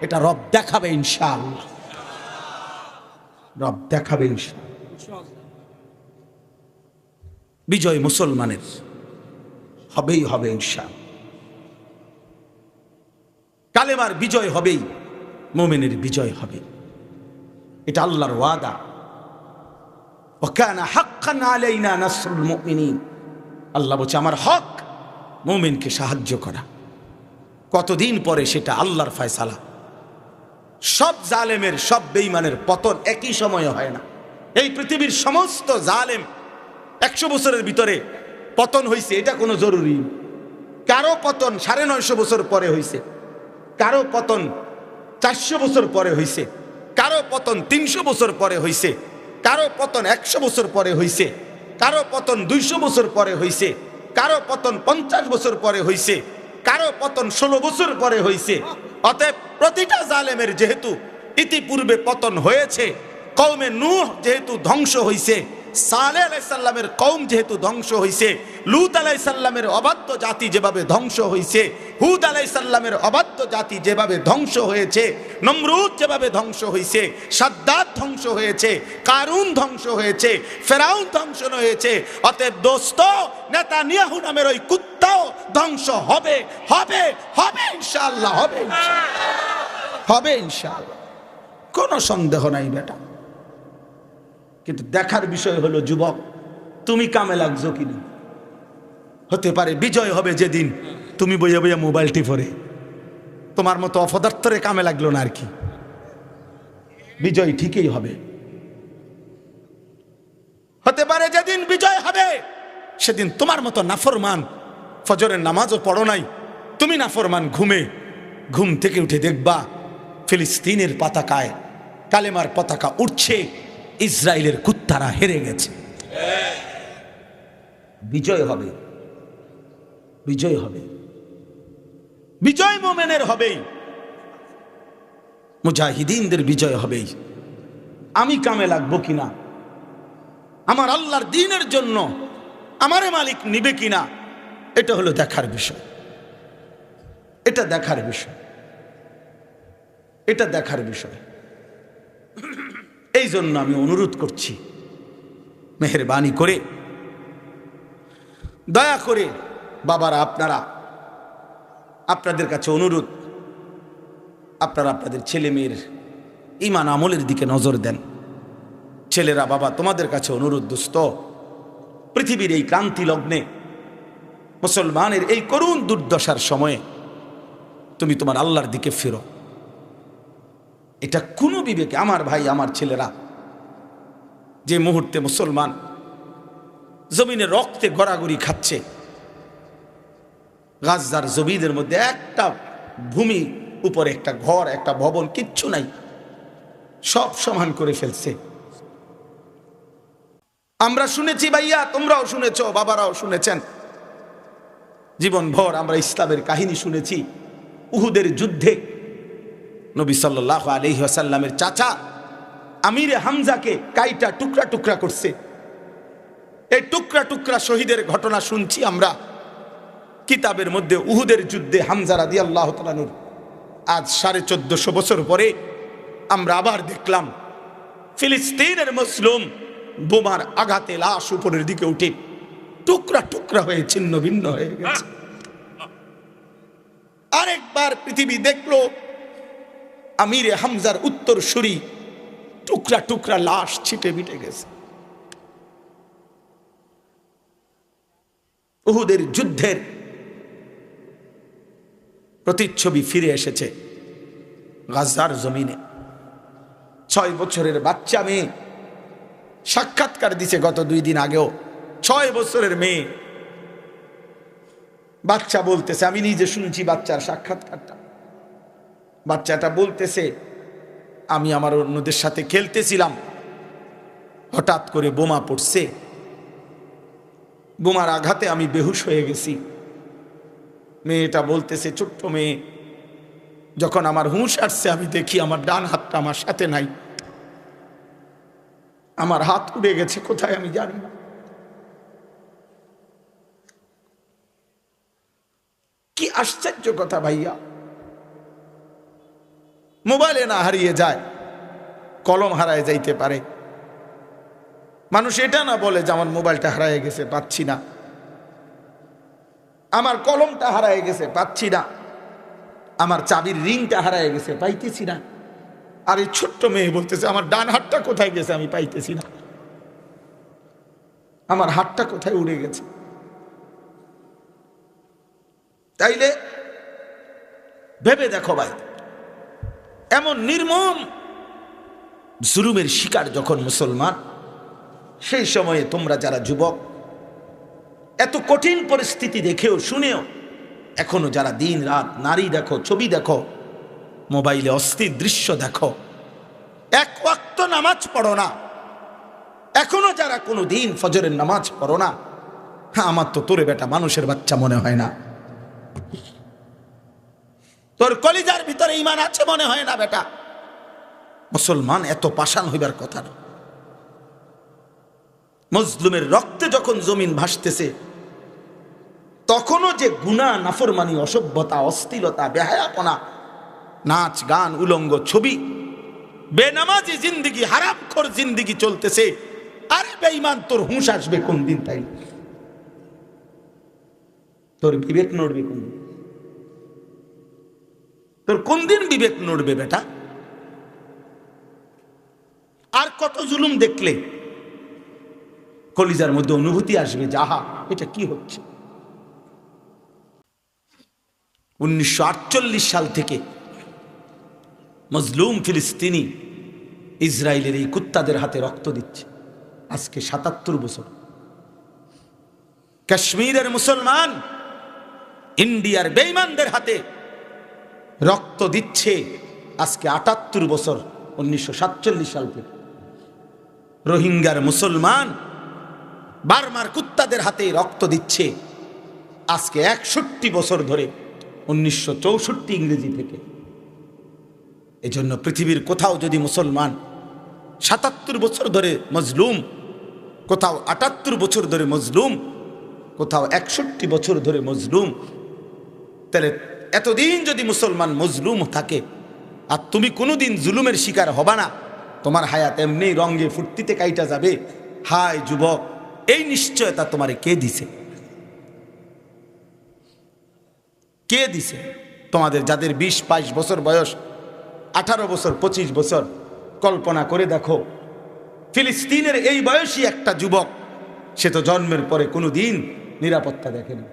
এটা রব দেখাবে ইনশাআল্লাহ, রব দেখাবে ইনশাআল্লাহ। বিজয় মুসলমানের হবেই হবে ইনশাআল্লাহ, কালেমার বিজয় হবেই, মুমিনের বিজয় হবে, এটা আল্লাহর ওয়াদা। ওয়াকানা হাক্কান আলাইনা নাসরুল মুমিনিন, আল্লাহ বলছে আমার হক মুমিনকে সাহায্য করা। কতদিন পরে সেটা আল্লাহর ফয়সালা। সব জালেমের, সব বেঈমানের পতন একই সময়ে হয় না। এই পৃথিবীর সমস্ত জালেম 100 বছরের ভিতরে পতন হয়েছে এটা কোনো জরুরি। কারো পতন 950 বছর পরে হয়েছে, কারো পতন 400 বছর পরে হয়েছে, কারো পতন 300 বছর পরে হয়েছে, কারো পতন 100 বছর পরে হয়েছে, কারো পতন 200 বছর পরে হয়েছে, কারো পতন 50 বছর পরে হয়েছে, কারো পতন 16 বছর পরে হয়েছে। অতএব প্রতিটা জালেমের যেহেতু ইতিপূর্বে পতন হয়েছে, কওমে নূহ যেহেতু ধ্বংস হয়েছে, সালেহ আলাইহিস সালামের কওম যেহেতু ধ্বংস হয়েছে, লূত আলাইহিস সালামের অবাধ্য জাতি যেভাবে ধ্বংস হয়েছে, হুদ আলাইহিস সালামের অবাধ্য জাতি যেভাবে ধ্বংস হয়েছে, নমরুদ যেভাবে ধ্বংস হয়েছে, সাদ্দাত ধ্বংস হয়েছে, কারুন ধ্বংস হয়েছে, ফেরাউন ধ্বংস হয়েছে। অতএব দোস্ত, নেতানিয়াহু নামের ওই কুত্তাও ধ্বংস হবে, হবে, হবে ইনশাআল্লাহ, হবে ইনশাআল্লাহ, হবে ইনশাআল্লাহ, কোনো সন্দেহ নাই বেটা। কিন্তু দেখার বিষয় হলো যুবক, তুমি কামে লাগছো কিনা। হতে পারে বিজয় হবে যেদিন তুমি বইয়া বইয়া মোবাইল টিপরে, তোমার মতো অপদার্থরে কামে লাগলো না আর কি। বিজয় ঠিকই হবে। হতে পারে যেদিন বিজয় হবে সেদিন তোমার মতো নাফরমান, ফজরের নামাজও পড়ো নাই, তুমি নাফরমান ঘুম থেকে উঠে দেখবা ফিলিস্তিনের পতাকায় কালেমার পতাকা উঠছে, ইসরায়েলের কুত্তারা হেরে গেছে। বিজয় হবে, বিজয় হবে। বিজয় মোমেনের হবেই, মুজাহিদিনদের বিজয় হবেই। আমি কামে লাগবো কিনা, আমার আল্লাহর দ্বীনের জন্য আমারে মালিক নিবে কিনা, এটা হলো দেখার বিষয়। এটা দেখার বিষয়, এটা দেখার বিষয়। এই জন্য আমি অনুরোধ করছি, মেহেরবানি করে, দয়া করে বাবারা, আপনাদের কাছে অনুরোধ, আপনারা আপনাদের ছেলে মেয়ের ঈমান আমলের দিকে নজর দেন। ছেলেরা, বাবা, তোমাদের কাছে অনুরোধ, দোস্ত, পৃথিবীর এই ক্রান্তি লগ্নে, মুসলমানের এই করুণ দুর্দশার সময়ে তুমি তোমার আল্লাহর দিকে ফিরো। এটা কোনো বিবেকে, আমার ভাই, আমার ছেলেরা, যে মুহূর্তে মুসলমান জমিনে রক্তে গড়াগড়ি খাচ্ছে, গাজার জমিদের মধ্যে একটা ভূমি উপরে একটা ঘর, একটা ভবন, কিচ্ছু নাই, সব সমান করে ফেলছে। আমরা শুনেছি ভাইয়া, তোমরাও শুনেছ, বাবারাও শুনেছেন, জীবন ভর আমরা ইসলামের কাহিনী শুনেছি। উহুদের যুদ্ধে নবী সাল্লাল্লাহু আলাইহি ওয়াসাল্লামের চাচা আমিরে হামজাকে কাইটা টুকরা টুকরা করছে। এই টুকরা টুকরা শহীদের ঘটনা শুনছি আমরা কিতাবের মধ্যে। উহুদের যুদ্ধে হামজা রাদিয়াল্লাহু তাআলা নূর, আজ 1450 বছর পরে আমরা আবার দেখলাম ফিলিস্তিনের মুসলিম বোমার আঘাতে লাশ উপরের দিকে উঠে টুকরা টুকরা হয়ে ছিন্ন ভিন্ন হয়ে গেছে। আরেকবার পৃথিবী দেখলো আমিরে হামজার উত্তরসূরি টুকরা টুকরা লাশ ছিটে মিটে গেছে। উহুদের যুদ্ধের প্রতিচ্ছবি ফিরে এসেছে গাজার জমিনে। 6 বছরের বাচ্চা মেয়ে সাক্ষাৎকার দিছে গত 2 দিন আগেও। 6 বছরের মেয়ে, বাচ্চা বলতেছে, আমি নিজে শুনছি বাচ্চার সাক্ষাৎকারটা। বাচ্চাটা বলতেছে, আমি আমার অন্যদের সাথে খেলতেছিলাম, হঠাৎ করে বোমা পড়ছে, বোমার আঘাতে আমি বেহুশ হয়ে গেছি। মেয়েটা বলতেছে, ছোট্ট মেয়ে, যখন আমার হুঁশ আসছে আমি দেখি আমার ডান হাতটা আমার সাথে নাই, আমার হাত উড়ে গেছে কোথায় আমি জানি না। কি আশ্চর্য কথা ভাইয়া, মোবাইলে না হারিয়ে যায়, কলম হারায় যাইতে পারে। মানুষ এটা না বলে যে আমার মোবাইলটা হারায় গেছে, পাচ্ছি না, আমার কলমটা হারায় গেছে, পাচ্ছি না, আমার চাবির রিংটা হারায় গেছে, পাইতেছি না। আর এই ছোট্ট মেয়ে বলতেছে, আমার ডান হাতটা কোথায় গেছে আমি পাইতেছি না, আমার হাতটা কোথায় উড়ে গেছে। তাইলে ভেবে দেখো ভাই, এমন নির্মম জুলুমের শিকার যখন মুসলমান, সেই সময়ে তোমরা যারা যুবক, এত কঠিন পরিস্থিতি দেখেও শুনেও এখনো যারা দিন রাত নারী দেখো, ছবি দেখো, মোবাইলে অস্থির দৃশ্য দেখো, এক ওয়াক্ত নামাজ পড়ো না, এখনো যারা কোনো দিন ফজরের নামাজ পড়ো না, হ্যাঁ, আমার তো তোরে বেটা মানুষের বাচ্চা মনে হয় না, তোর কলিজার ভিতরে ঈমান আছে মনে হয় না বেটা। মুসলমান এত পাষাণ হইবার কথা না। মজলুমের রক্তে যখন জমিন ভাসতেছে, তখনও যে গুনাহ, নাফরমানি, অসভ্যতা, অশ্লীলতা, বেহায়াপনা, নাচ গান, উলঙ্গ ছবি, বেনামাজি জিন্দিগি, হারামখোর জিন্দিগি চলতেছে। আরে বেঈমান, তোর হুঁশ আসবে কোন দিন? তাই তোর বিবেক নড়বে কোন দিন? তোর কোন দিন বিবেক নড়বে বেটা? আর কত জুলুম দেখলে কলিজার মধ্যে অনুভূতি আসবে, যাহা এটা কি হচ্ছে। 1948 সাল থেকে মজলুম ফিলিস্তিনি ইসরায়েলের এই কুত্তাদের হাতে রক্ত দিচ্ছে, আজকে 77 বছর। কাশ্মীরের মুসলমান ইন্ডিয়ার বেঈমানদের হাতে রক্ত দিচ্ছে আজকে 78 বছর, 1947 সাল থেকে। রোহিঙ্গার মুসলমান বার্মার কুত্তাদের হাতে রক্ত দিচ্ছে আজকে 61 বছর ধরে, 1964 ইংরেজি থেকে। এজন্য পৃথিবীর কোথাও যদি মুসলমান 77 বছর ধরে মজলুম, কোথাও 78 বছর ধরে মজলুম, কোথাও 61 বছর ধরে মজলুম, তাহলে এতদিন যদি মুসলমান মজলুম থাকে আর তুমি কোনোদিন জুলুমের শিকার হবা না, তোমার হায়াত এমনি রঙে ফুর্তিতে কাইটা যাবে। হায় যুবক, এই নিশ্চয়তা তোমারে কে দিছে? কে দিছে? তোমাদের যাদের 20-22 বছর বয়স, 18 বছর, 25 বছর, কল্পনা করে দেখো, ফিলিস্তিনের এই বয়সী একটা যুবক, সে তো জন্মের পরে কোনোদিন নিরাপত্তা দেখেনি।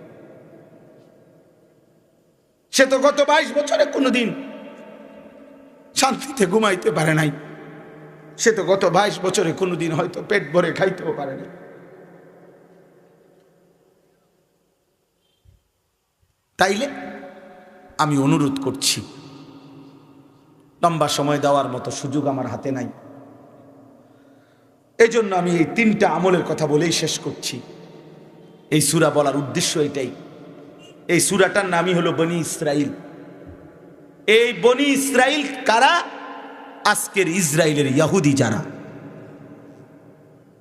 সে তো গত 22 বছরে কোনোদিন শান্তিতে ঘুমাইতে পারে নাই। সে তো গত 22 বছরে কোনোদিন হয়তো পেট ভরে খাইতেও পারে না। তাইলে আমি অনুরোধ করছি, লম্বা সময় দেওয়ার মতো সুযোগ আমার হাতে নাই, এই জন্য আমি এই 3টা আমলের কথা বলেই শেষ করছি। এই সূরা বলার উদ্দেশ্য এটাই। এই সূরাটার নামই হলো বনি ইসরাইল। এই বনি ইসরাইল কারা? আজকের ইসরায়েলের ইহুদি যারা,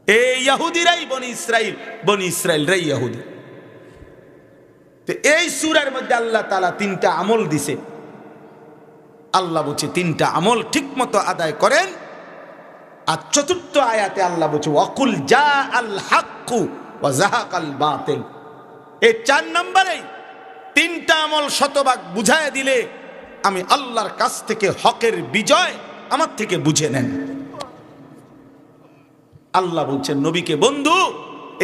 এই ইহুদিরাই বনি ইসরাইল, বনি ইসরাইলরাই ইহুদি। তো এই সূরার মধ্যে আল্লাহ তাআলা 3টা আমল দিছে। আল্লাহ বলছে 3টা আমল ঠিক মতো আদায় করেন। আর 4র্থ আয়াতে আল্লাহ বলছে ওয়াকুল জা আল হাক্কু ওয়া যাহাকাল বাতিল। এই 4 নম্বরে 3টা আমল শতভাগ বুঝায় দিলে আমি আল্লাহর কাছ থেকে হকের বিজয় আমার থেকে বুঝে নেন। আল্লাহ বলছেন নবীকে, বন্ধু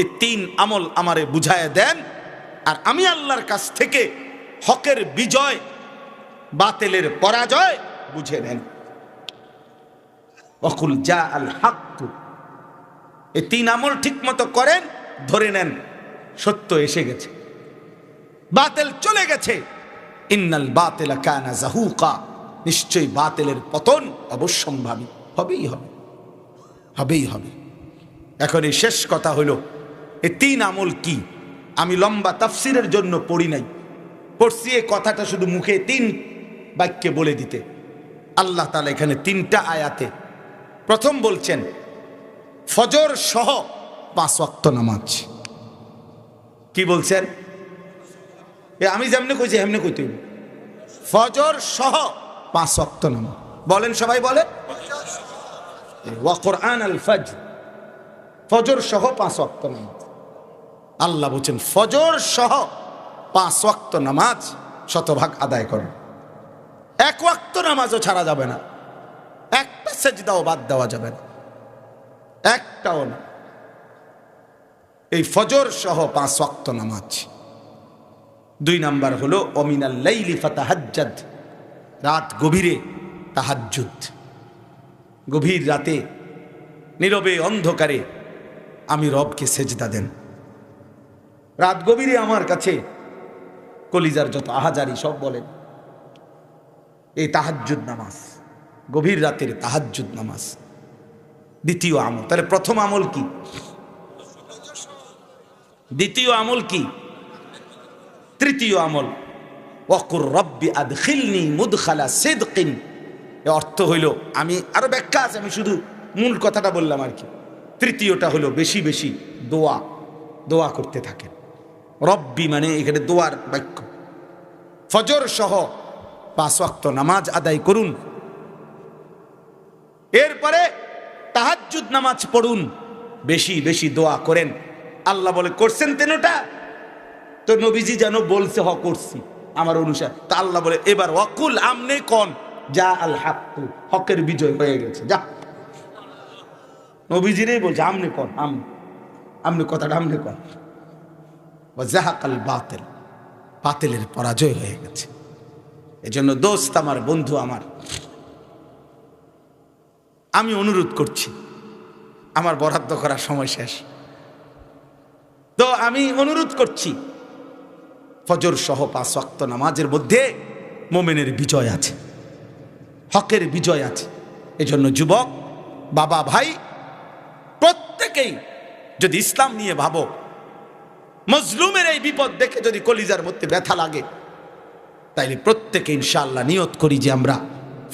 এই 3 আমল আমারে বুঝায় দেন, আর আমি আল্লাহর কাছ থেকে হকের বিজয়, বাতিলের পরাজয় বুঝে নেন। ওয়াকুল জা আল হাক্কু, এই 3 আমল ঠিক মতো করেন, ধরে নেন সত্য এসে গেছে, বাতিল চলে গেছে। ইন্নাল বাতিলা কানা যাহুকা, নিশ্চয়ই বাতিলের পতন অবশ্যম্ভাবী, হবেই হবে, হবেই হবে। এখন এই শেষ কথা হলো এই 3 আমল কি? আমি লম্বা তাফসিরের জন্য পড়ি নাই, পড়ছি এই কথাটা শুধু মুখে 3 বাক্যে বলে দিতে। আল্লাহ তাআলা এখানে 3টা আয়াতে প্রথম বলছেন ফজর সহ 5 ওয়াক্ত নামাজ। কি বলছেন? আমি যেমনি কইছি এমনি কইতে, ফজর সহ 5 ওয়াক্ত নামাজ। বলেন, সবাই বলে ওয়া কুরআন আল ফজর, ফজর সহ 5 ওয়াক্ত নামাজ। আল্লাহ বলছেন ফজর সহ 5 ওয়াক্ত নামাজ শতভাগ আদায় করেন। 1 ওয়াক্ত নামাজও ছাড়া যাবে না, একটা সেজদাও বাদ দেওয়া যাবে না, একটাও না। এই ফজর সহ 5 ওয়াক্ত নামাজ। 2 নাম্বার হলো অমিনাল লাইলি ফাতাহাজ্জাদ, রাত গভীরে তাহাজ্জুদ। গভীর রাতে নীরবে অন্ধকারে আমি রবকে সেজদা দেন। রাত গভীরে আমার কাছে কলিজার যত আহাজারি সব বলেন, এই তাহাজ্জুদ নামাজ, গভীর রাতের তাহাজ্জুদ নামাজ। দ্বিতীয় আমল, তাহলে প্রথম আমল কি? দ্বিতীয় আমল কি? তৃতীয় আমল ওয়াকুর রব্বি আদখিলনি মুদখালা সিদকিন। এর অর্থ হইল, আমি আরো ব্যাখ্যা আছে, আমি শুধু মূল কথাটা বললাম আর কি। তৃতীয়টা হলো বেশি বেশি দোয়া, দোয়া করতে থাকেন। রব্বি মানে এখানে দোয়ার বাক্য। ফজর সহ 5 ওয়াক্ত নামাজ আদায় করুন, এরপরে তাহাজ্জুদ নামাজ পড়ুন, বেশি বেশি দোয়া করেন। আল্লাহ বলে করছেন 3টা, তো নবীজি যেন বলছে হ করছি আমার অনুসার। তা আল্লাহ বলে এবার ওয়াকুল, আমনে কোন যা আল হাক্কু, হকের বিজয় হয়ে গেছে। যা নবীজিরই বলছে আমনে কোন, আমনে কথাটা আমনে কোন। ওয়া যাহাকাল বাতিল, বাতিলের পরাজয় হয়ে গেছে। এজন্য দোস্ত আমার, বন্ধু আমার, আমি অনুরোধ করছি, আমার বরাদ্দ করার সময় শেষ, তো আমি অনুরোধ করছি ফজর সহ 5 ওয়াক্ত নামাজের মধ্যে মুমিনের বিজয় আছে, হকের বিজয় আছে। এজন্য যুবক, বাবা, ভাই প্রত্যেকেই যদি ইসলাম নিয়ে ভাবো, মজলুমের এই বিপদ দেখে যদি কলিজার মধ্যে ব্যথা লাগে, তাইলে প্রত্যেকে ইনশাআল্লাহ নিয়ত করি যে আমরা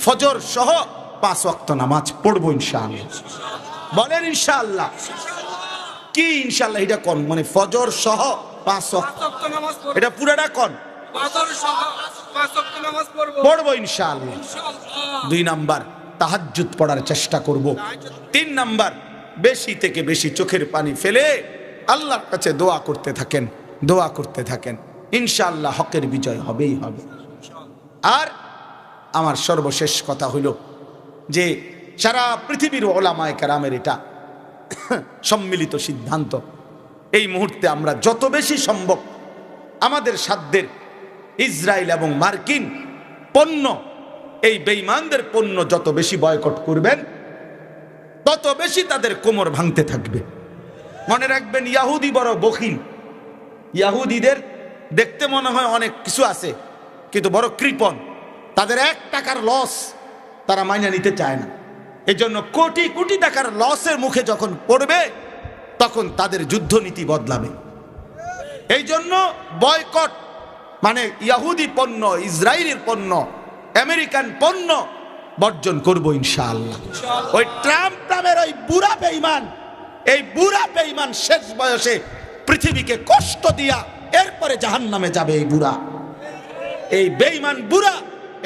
ফজর সহ 5 ওয়াক্ত নামাজ পড়বো ইনশাআল্লাহ। বলেন ইনশাআল্লাহ। কি ইনশাআল্লাহ এটা কোন মানে ফজর সহ 5 ওয়াক্ত নামাজ পড়ব, এটা পুরাটা কোন ফজর সহ 5 ওয়াক্ত নামাজ পড়বো ইনশাআল্লাহ। 2 নাম্বার তাহাজ্জুদ পড়ার চেষ্টা করব। 3 নাম্বার বেশি থেকে বেশি চোখের পানি ফেলে আল্লাহর কাছে দোয়া করতে থাকেন, দোয়া করতে থাকেন, ইনশাআল্লাহ হকের বিজয় হবেই হবে। আর আমার সর্বশেষ কথা হইল যে সারা পৃথিবীর ওলামায়ে কেরামের এটা সম্মিলিত সিদ্ধান্ত, এই মুহূর্তে আমরা যত বেশি সম্ভব আমাদের সাধ্যের ইসরায়েল এবং মার্কিন পণ্য, এই বেঈমানদের পণ্য যত বেশি বয়কট করবেন তত বেশি তাদের কোমর ভাঙতে থাকবে। মনে রাখবেন ইহুদি বড় বখিল, ইহুদিদের দেখতে মনে হয় অনেক কিছু আছে কিন্তু বড় কৃপণ, তাদের 1 টাকার লস তারা মাইনে নিতে চায় না। এই জন্য কোটি কোটি টাকার লসের মুখে যখন পড়বে তখন তাদের যুদ্ধনীতি বদলাবে। এই জন্য বয়কট মানে ইহুদি পণ্য, ইসরায়েলের পণ্য, আমেরিকান পণ্য বর্জন করব ইনশাআল্লাহ। ওই ট্রাম্প নামের ওই বুড়া বেঈমান, এই বুড়া বেঈমান শেষ বয়সে পৃথিবীকে কষ্ট দিয়া এরপরে জাহান্নামে যাবে। এই বুড়া, এই বেঈমান বুড়া,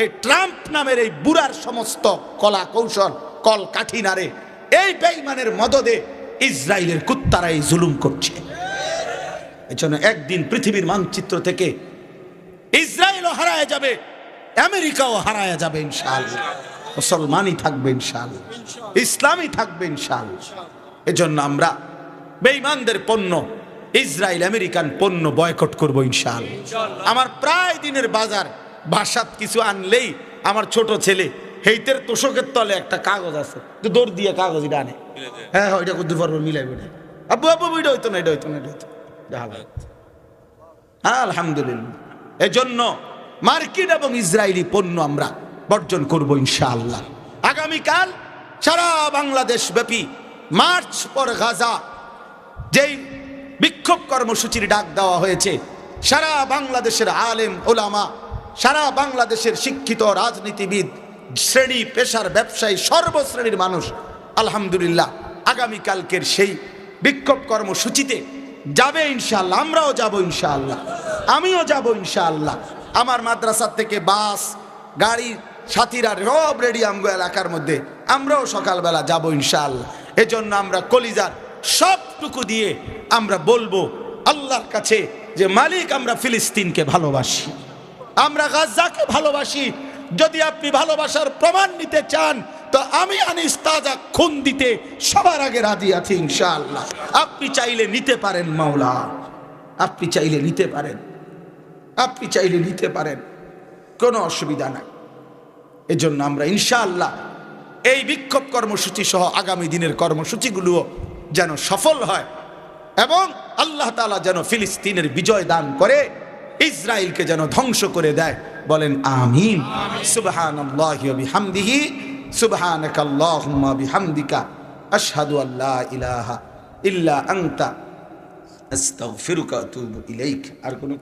এই ট্রাম্প নামের এই বুড়ার সমস্ত কলা কৌশল কল কাঠি নারে এই বেঈমানের মদদে ইসরায়েলের কুত্তারা এই জুলুম করছে। এজন্য একদিন পৃথিবীর মানচিত্র থেকে ইসরায়েলও হারায় যাবে, আমেরিকাও হারায় যাবে ইনশাআল্লাহ। মুসলমানই থাকবে ইনশাআল্লাহ, ইসলামই থাকবে ইনশাআল্লাহ। এজন্য আমরা বেঈমানদের পণ্য, ইসরায়েল আমেরিকান পণ্য বয়কট করব ইনশাআল্লাহ। আমার প্রায় দিনের বাজার বাসাত কিছু আনলেই আমার ছোট ছেলে হেইতের তোষকের তলে একটা কাগজ আছে, তো দৌড় দিয়ে কাগজ এটা আনে, হ্যাঁ হ্যাঁ এটা করতে পারবো, মিলাইবে না আব্বু আব্বু এটা হইতো না, এটা হইতো না, এটা হইতো। আলহামদুলিল্লাহ। এজন্য মার্কিন এবং ইসরায়েলি পণ্য আমরা বর্জন করব ইনশাআল্লাহ। আগামীকাল সারা বাংলাদেশ ব্যাপী মার্চ ফর গাজা যেই বিক্ষোভ কর্মসূচির ডাক দেওয়া হয়েছে, সারা বাংলাদেশের আলেম ওলামা, সারা বাংলাদেশের শিক্ষিত রাজনীতিবিদ, শ্রেণী পেশার ব্যবসায়ী, সর্বশ্রেণীর মানুষ আলহামদুলিল্লাহ আগামীকালকের সেই বিক্ষোভ কর্মসূচিতে যাবে ইনশাআল্লাহ। আমরাও যাব ইনশাআল্লাহ, আমিও যাব ইনশাআল্লাহ। আমার মাদ্রাসা থেকে বাস গাড়ি সাথীরা সব রেডি আমগো এলাকার মধ্যে, আমরাও সকালবেলা যাব ইনশাআল্লাহ। এজন্য আমরা কলিজার সবটুকু দিয়ে আমরা বলবো আল্লাহর কাছে যে মালিক, আমরা ফিলিস্তিনকে ভালোবাসি, আমরা গাজাকে ভালোবাসি। যদি আপনি ভালোবাসার প্রমাণ নিতে চান তো আমি আনিস তাজা খুন দিতে সবার আগে রাজি আছি ইনশাআল্লাহ। আপনি চাইলে নিতে পারেন মাওলা, আপনি চাইলে নিতে পারেন, আপনি চাইলে নিতে পারেন, কোনো অসুবিধা নাই। এজন্য আমরা ইনশাআল্লাহ এই বিক্ষোভ কর্মসূচি সহ আগামী দিনের কর্মসূচিগুলোও যেন সফল হয় এবং আল্লাহ তাআলা যেন ফিলিস্তিনের বিজয় দান করে, ইসরায়েলকে যেন ধ্বংস করে দেয়। বলেন আমিন। সুবহানাল্লাহি ওয়া বিহামদিহি, সুবহানাকাল্লাহুম্মা বিহামদিকা, আশহাদু আল্লা ইলাহা ইল্লা আনতা, আস্তাগফিরুকা ওয়া আতুবু ইলাইক। আর কোনো